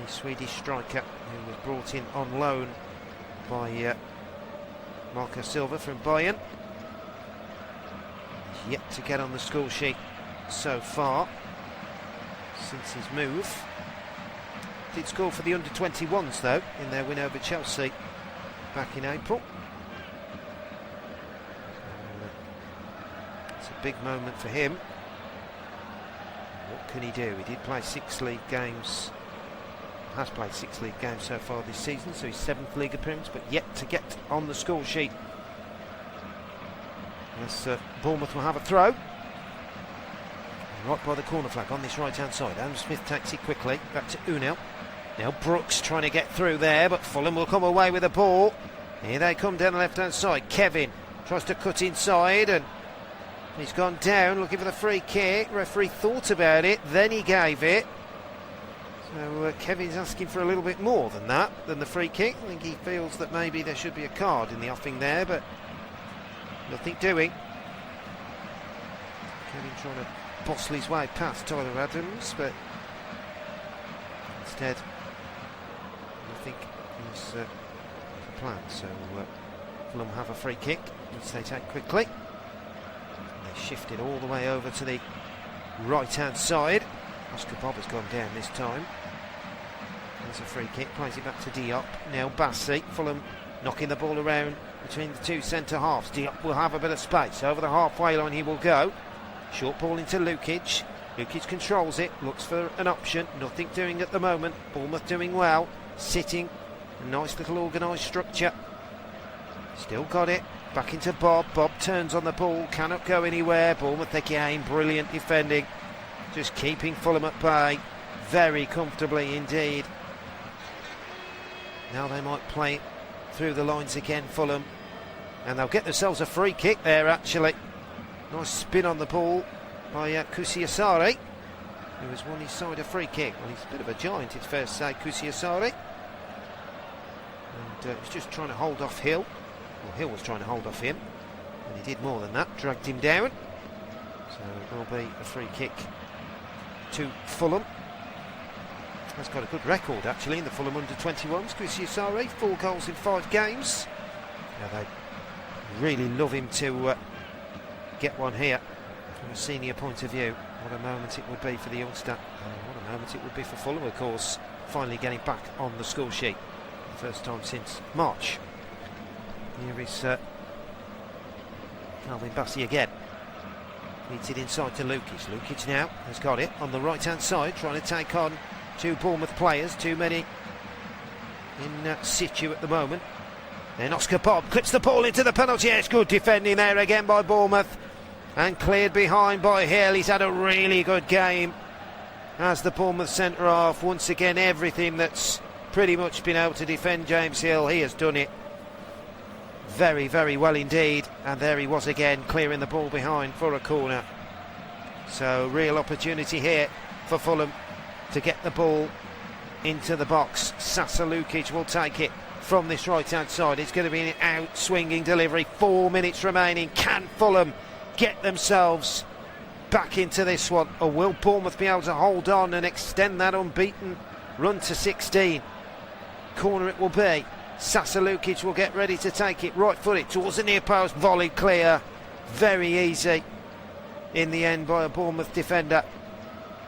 the Swedish striker who was brought in on loan by Marco Silva from Bayern. He's yet to get on the score sheet so far since his move did score for the under-21s though in their win over Chelsea back in April. It's a big moment for him. What can he do? He did play 6 league games, has played 6 league games so far this season, so his 7th league appearance, but yet to get on the score sheet. As Bournemouth will have a throw. Right by the corner flag on this right hand side. Adam Smith takes it quickly, back to Unel. Now Brooks trying to get through there, but Fulham will come away with the ball. Here they come down the left hand side. Kevin tries to cut inside and he's gone down looking for the free kick. Referee thought about it, then he gave it. So Kevin's asking for a little bit more than that, than the free kick. I think he feels that maybe there should be a card in the offing there, but nothing doing. Kevin trying to bustle his way past Tyler Adams, but instead nothing is the plan. So Fulham have a free kick, which they take quickly. They shift it all the way over to the right-hand side. Oscar Bob has gone down this time. There's a free kick, plays it back to Diop. Now Bassi. Fulham knocking the ball around between the two centre halves. Diop will have a bit of space. Over the halfway line he will go. Short ball into Lukic. Lukic controls it, looks for an option. Nothing doing at the moment. Bournemouth doing well. Sitting. A nice little organised structure. Still got it. Back into Bob. Bob turns on the ball, cannot go anywhere. Bournemouth again, brilliant defending. Just keeping Fulham at bay very comfortably indeed. Now they might play through the lines again, Fulham. And they'll get themselves a free kick there actually. Nice spin on the ball by Kusiasari, who has won his side a free kick. Well, he's a bit of a giant, it's fair to say, Kusiasari. And he's just trying to hold off Hill. Well, Hill was trying to hold off him, and he did more than that, dragged him down. So it will be a free kick to Fulham. Has got a good record actually in the Fulham under-21s. Kusiasari, 4 goals in 5 games. Now they really love him to get one here from a senior point of view. What a moment it would be for the youngster. What a moment it would be for Fulham, of course, finally getting back on the score sheet. First time since March. Here is Calvin Bassi again. Feeds it inside to Lukic. Lukic now has got it on the right hand side, trying to take on 2 Bournemouth players, too many in situ at the moment. Then Oscar Bob clips the ball into the penalty area. It's good defending there again by Bournemouth, and cleared behind by Hill. He's had a really good game as the Bournemouth centre half. Once again, everything that's pretty much been able to defend James Hill, he has done it very, very well indeed. And there he was again, clearing the ball behind for a corner. So real opportunity here for Fulham to get the ball into the box. Sasa Lukic will take it from this right hand side. It's going to be an out swinging delivery. 4 minutes remaining. Can Fulham get themselves back into this one, or will Bournemouth be able to hold on and extend that unbeaten run to 16? Corner it will be. Sasa Lukic will get ready to take it, right footed towards the near post, volleyed clear. Very easy in the end by a Bournemouth defender.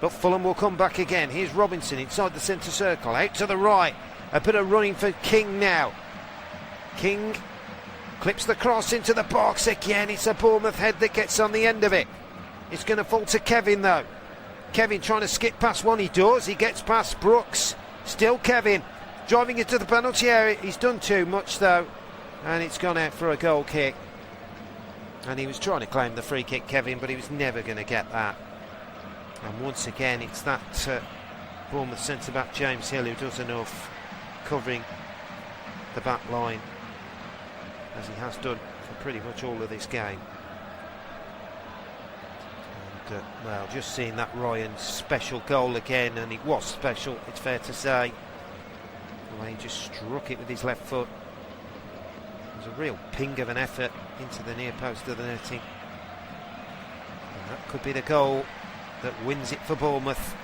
But Fulham will come back again. Here's Robinson inside the centre circle, out to the right. A bit of running for King now. King clips the cross into the box again. It's a Bournemouth head that gets on the end of it. It's going to fall to Kevin though. Kevin trying to skip past one. He does. He gets past Brooks. Still Kevin driving into the penalty area. He's done too much though, and it's gone out for a goal kick. And he was trying to claim the free kick, Kevin, but he was never going to get that. And once again, it's that Bournemouth centre-back James Hill who does enough, covering the back line, as he has done for pretty much all of this game. And, well, just seeing that Ryan special goal again, and it was special, it's fair to say. The way he just struck it with his left foot. It was a real ping of an effort into the near post of the netting. And that could be the goal that wins it for Bournemouth,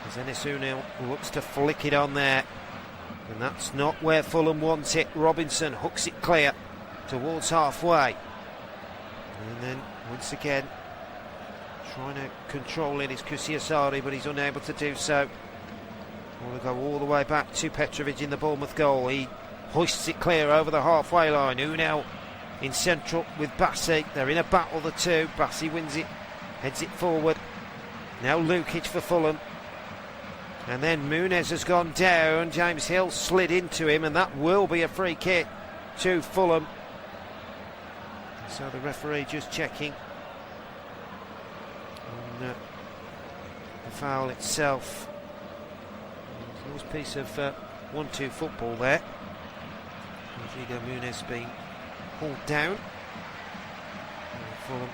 as Enes Unil looks to flick it on there, and that's not where Fulham wants it. Robinson hooks it clear towards halfway, and then once again trying to control it is Kusiasari, but he's unable to do so. We'll go all the way back to Petrovic in the Bournemouth goal. He hoists it clear over the halfway line. Unel in central with Bassi. They're in a battle, the two. Bassi wins it, heads it forward. Now Lukic for Fulham. And then Muniz has gone down. James Hill slid into him, and that will be a free kick to Fulham. So the referee just checking on the foul itself. There's a nice piece of 1-2 football there. Rodrigo Muniz being pulled down. And Fulham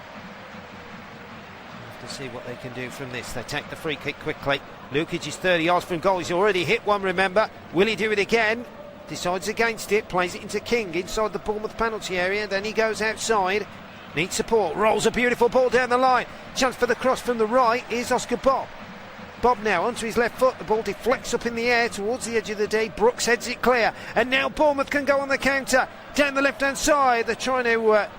have to see what they can do from this. They take the free kick quickly. Lukic is 30 yards from goal. He's already hit one, remember. Will he do it again? Decides against it, plays it into King inside the Bournemouth penalty area. Then he goes outside. Needs support. Rolls a beautiful ball down the line. Chance for the cross from the right. Here's Oscar Bob. Bob now onto his left foot. The ball deflects up in the air towards the edge of the D. Brooks heads it clear. And now Bournemouth can go on the counter. Down the left-hand side. They're trying to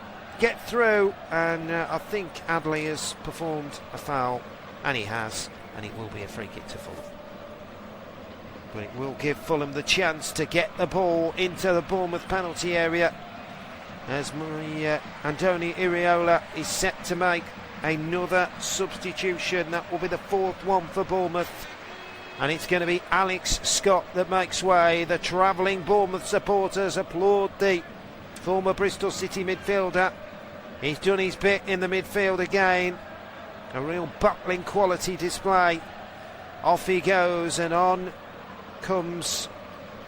get through. And I think Adley has performed a foul. And he has. And it will be a free kick to Fulham. But it will give Fulham the chance to get the ball into the Bournemouth penalty area, as Andoni Iraola is set to make another substitution. That will be the fourth one for Bournemouth, and it's going to be Alex Scott that makes way. The travelling Bournemouth supporters applaud the former Bristol City midfielder. He's done his bit in the midfield again. A real battling quality display. Off he goes, and on comes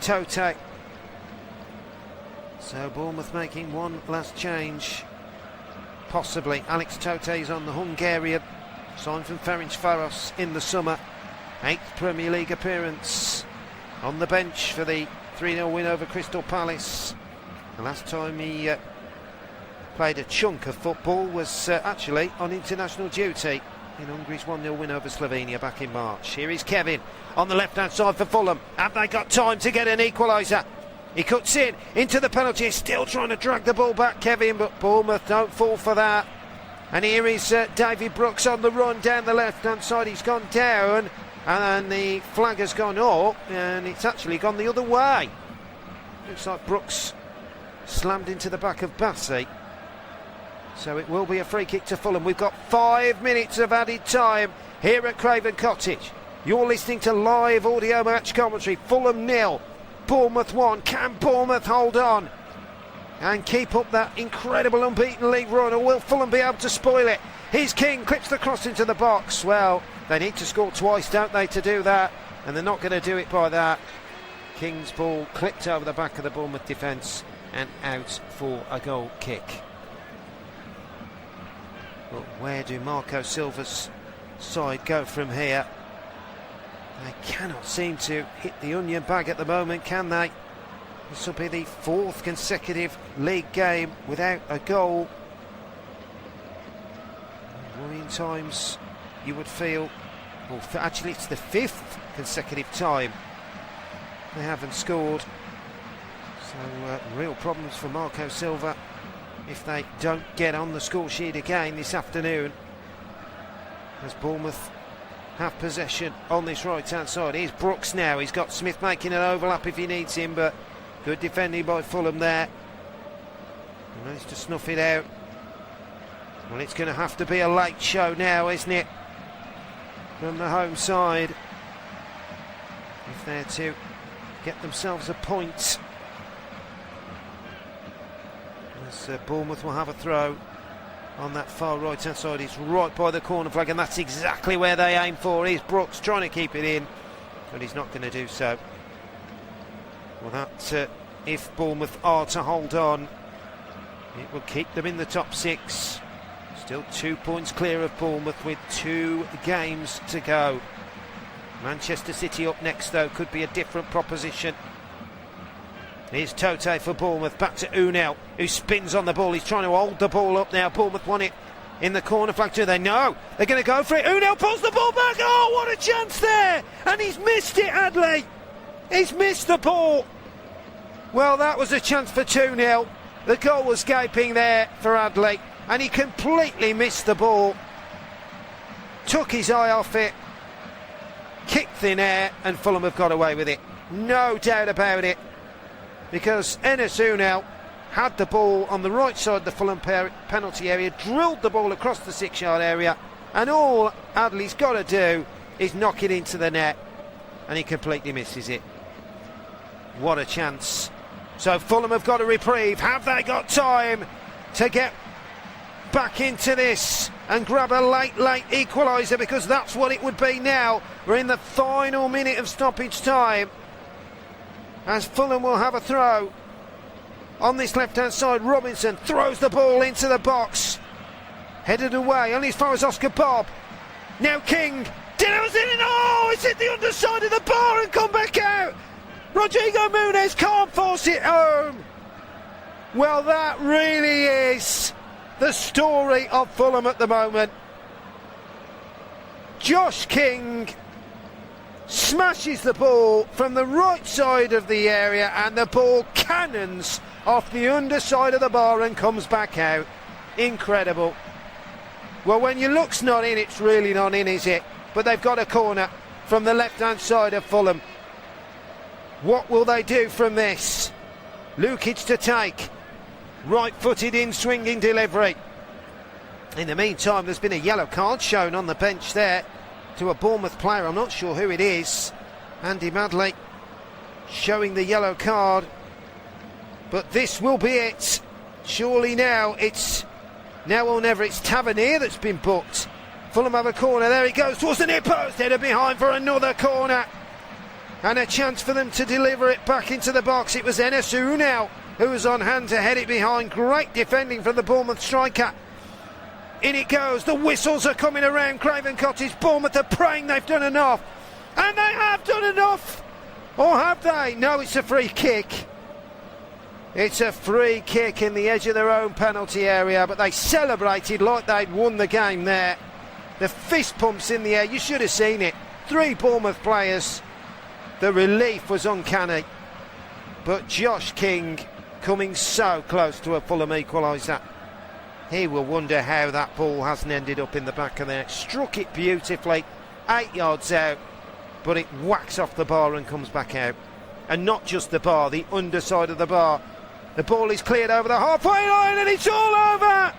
Tote. So Bournemouth making one last change, possibly. Alex Tote is on the Hungarian, signed from Ferencváros in the summer. 8th Premier League appearance, on the bench for the 3-0 win over Crystal Palace. The last time he played a chunk of football was actually on international duty in Hungary's 1-0 win over Slovenia back in March. Here is Kevin on the left-hand side for Fulham. Have they got time to get an equaliser? He cuts in into the penalty. He's still trying to drag the ball back, Kevin, but Bournemouth don't fall for that. And here is David Brooks on the run down the left-hand side. He's gone down, and the flag has gone up, and it's actually gone the other way. Looks like Brooks slammed into the back of Bassi. So it will be a free kick to Fulham. We've got 5 minutes of added time here at Craven Cottage. You're listening to live audio match commentary. Fulham 0, Bournemouth 1. Can Bournemouth hold on and keep up that incredible unbeaten league run, or will Fulham be able to spoil it? Here's King, clips the cross into the box. Well, they need to score twice, don't they, to do that? And they're not going to do it by that. King's ball clipped over the back of the Bournemouth defence and out for a goal kick. But where do Marco Silva's side go from here? They cannot seem to hit the onion bag at the moment, can they? This will be the 4th consecutive league game without a goal. Worrying times, you would feel. Well, actually, it's the 5th consecutive time they haven't scored. So real problems for Marco Silva if they don't get on the score sheet again this afternoon, as Bournemouth have possession on this right hand side. Here's Brooks now. He's got Smith making an overlap if he needs him, but good defending by Fulham there. He managed to snuff it out. Well, it's going to have to be a late show now, isn't it, from the home side, if they're to get themselves a point. Bournemouth will have a throw on that far right hand side. It's right by the corner flag, and that's exactly where they aim for. Here's Brooks trying to keep it in, but he's not going to do so. Well, that if Bournemouth are to hold on, it will keep them in the top 6. Still 2 points clear of Bournemouth with 2 games to go. Manchester City up next, though, could be a different proposition. Here's Tote for Bournemouth, back to Unel, who spins on the ball. He's trying to hold the ball up now. Bournemouth won it in the corner flag, do they? No, they're going to go for it. Unel pulls the ball back. Oh, what a chance there! And he's missed it, Adley. He's missed the ball. Well, that was a chance for 2-0. The goal was gaping there for Adley, and he completely missed the ball. Took his eye off it, kicked kick thin air, and Fulham have got away with it. No doubt about it. Because Enes Ünal had the ball on the right side of the Fulham penalty area, drilled the ball across the 6-yard area, and all Adley's got to do is knock it into the net, and he completely misses it. What a chance. So Fulham have got a reprieve. Have they got time to get back into this and grab a late equaliser? Because that's what it would be now. We're in the final minute of stoppage time, as Fulham will have a throw on this left-hand side. Robinson throws the ball into the box, headed away only as far as Oscar Bob. Now King delivers it in. Oh, it's hit the underside of the bar and come back out. Rodrigo Muniz can't force it home. Well, that really is the story of Fulham at the moment. Josh King smashes the ball from the right side of the area, and the ball cannons off the underside of the bar and comes back out. Incredible. Well, when your luck's not in, it's really not in, is it? But they've got a corner from the left-hand side of Fulham. What will they do from this? Lukic to take. Right-footed in, swinging delivery. In the meantime, there's been a yellow card shown on the bench there to a Bournemouth player. I'm not sure who it is. Andy Madley showing the yellow card. But this will be it. Surely now it's now or never. It's Tavernier that's been booked. Fulham have a corner. There he goes towards the near post. Header behind for another corner. And a chance for them to deliver it back into the box. It was Enes Ünal who was on hand to head it behind. Great defending from the Bournemouth striker. In it goes. The whistles are coming around Craven Cottage. Bournemouth are praying they've done enough. And they have done enough. Or have they? No, it's a free kick. It's a free kick in the edge of their own penalty area. But they celebrated like they'd won the game there. The fist pumps in the air. You should have seen it. 3 Bournemouth players. The relief was uncanny. But Josh King coming so close to a Fulham equaliser. He will wonder how that ball hasn't ended up in the back of the net. Struck it beautifully, 8 yards out, but it whacks off the bar and comes back out. And not just the bar, the underside of the bar. The ball is cleared over the halfway line and it's all over.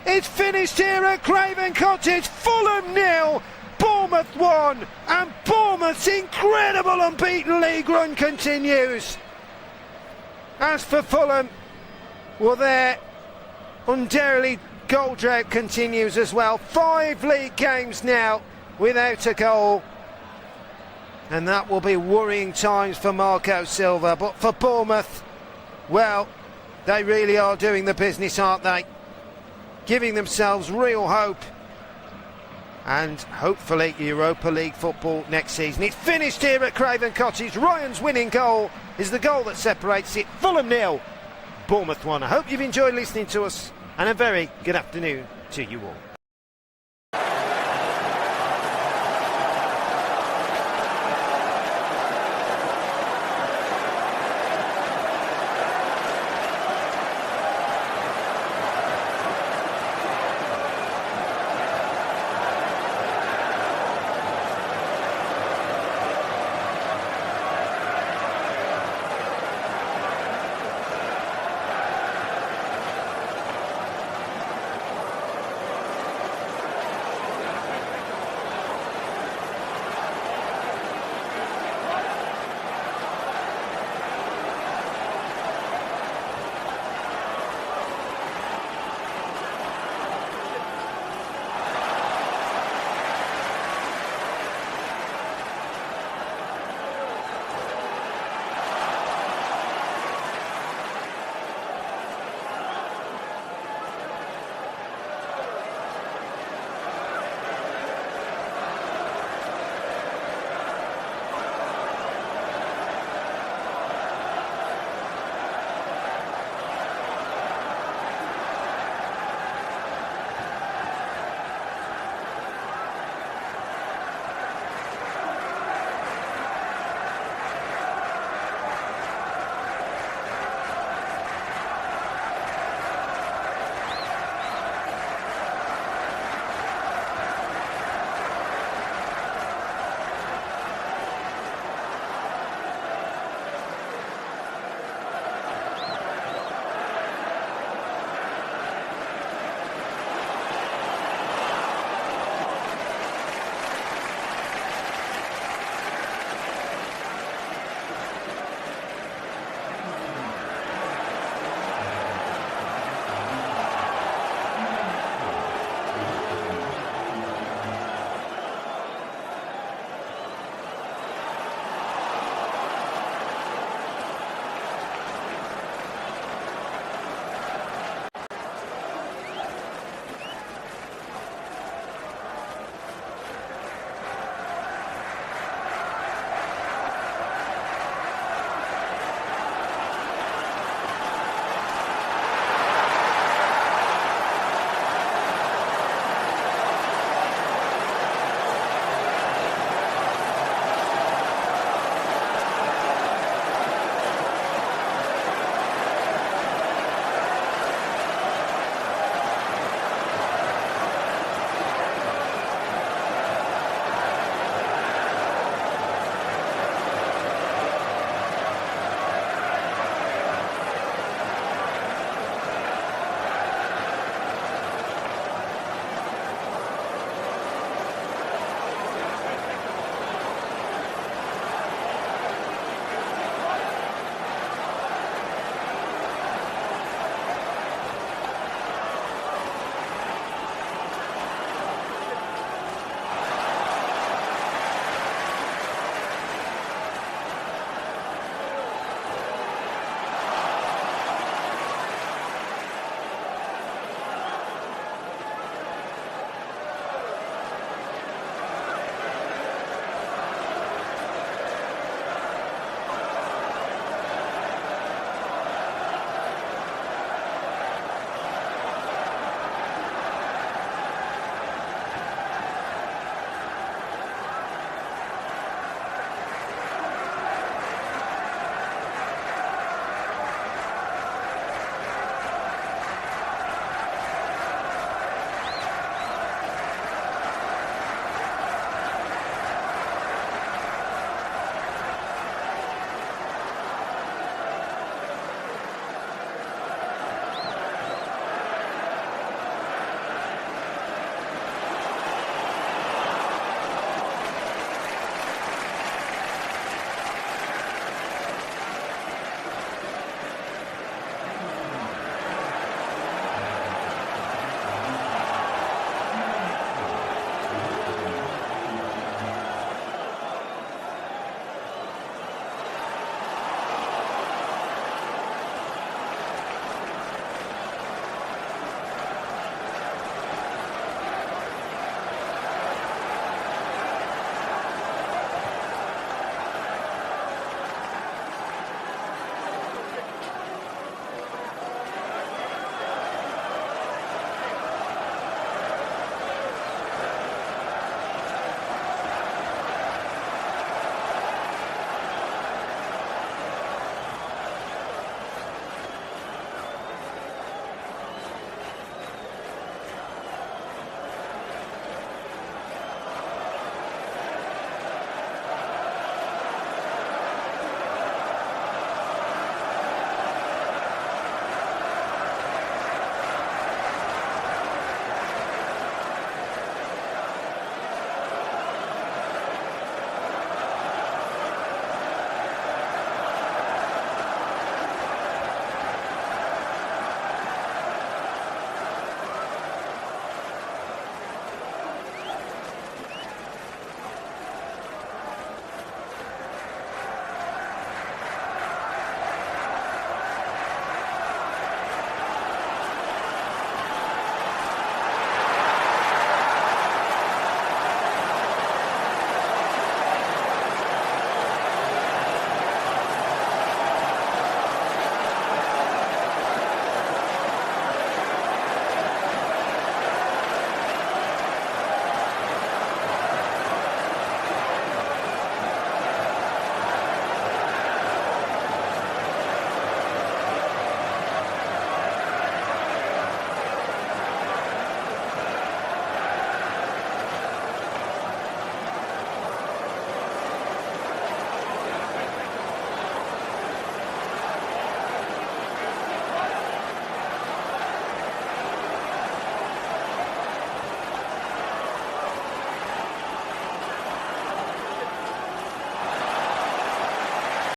It's finished here at Craven Cottage. Fulham 0, Bournemouth 1, and Bournemouth's incredible unbeaten league run continues. As for Fulham, well, their undoubtedly goal drought continues as well. 5 league games now without a goal, and that will be worrying times for Marco Silva. But for Bournemouth, well, they really are doing the business, aren't they? Giving themselves real hope, and hopefully Europa League football next season. It's finished here at Craven Cottage. Ryan's winning goal is the goal that separates it. Fulham 0, Bournemouth 1. I hope you've enjoyed listening to us, and a very good afternoon to you all.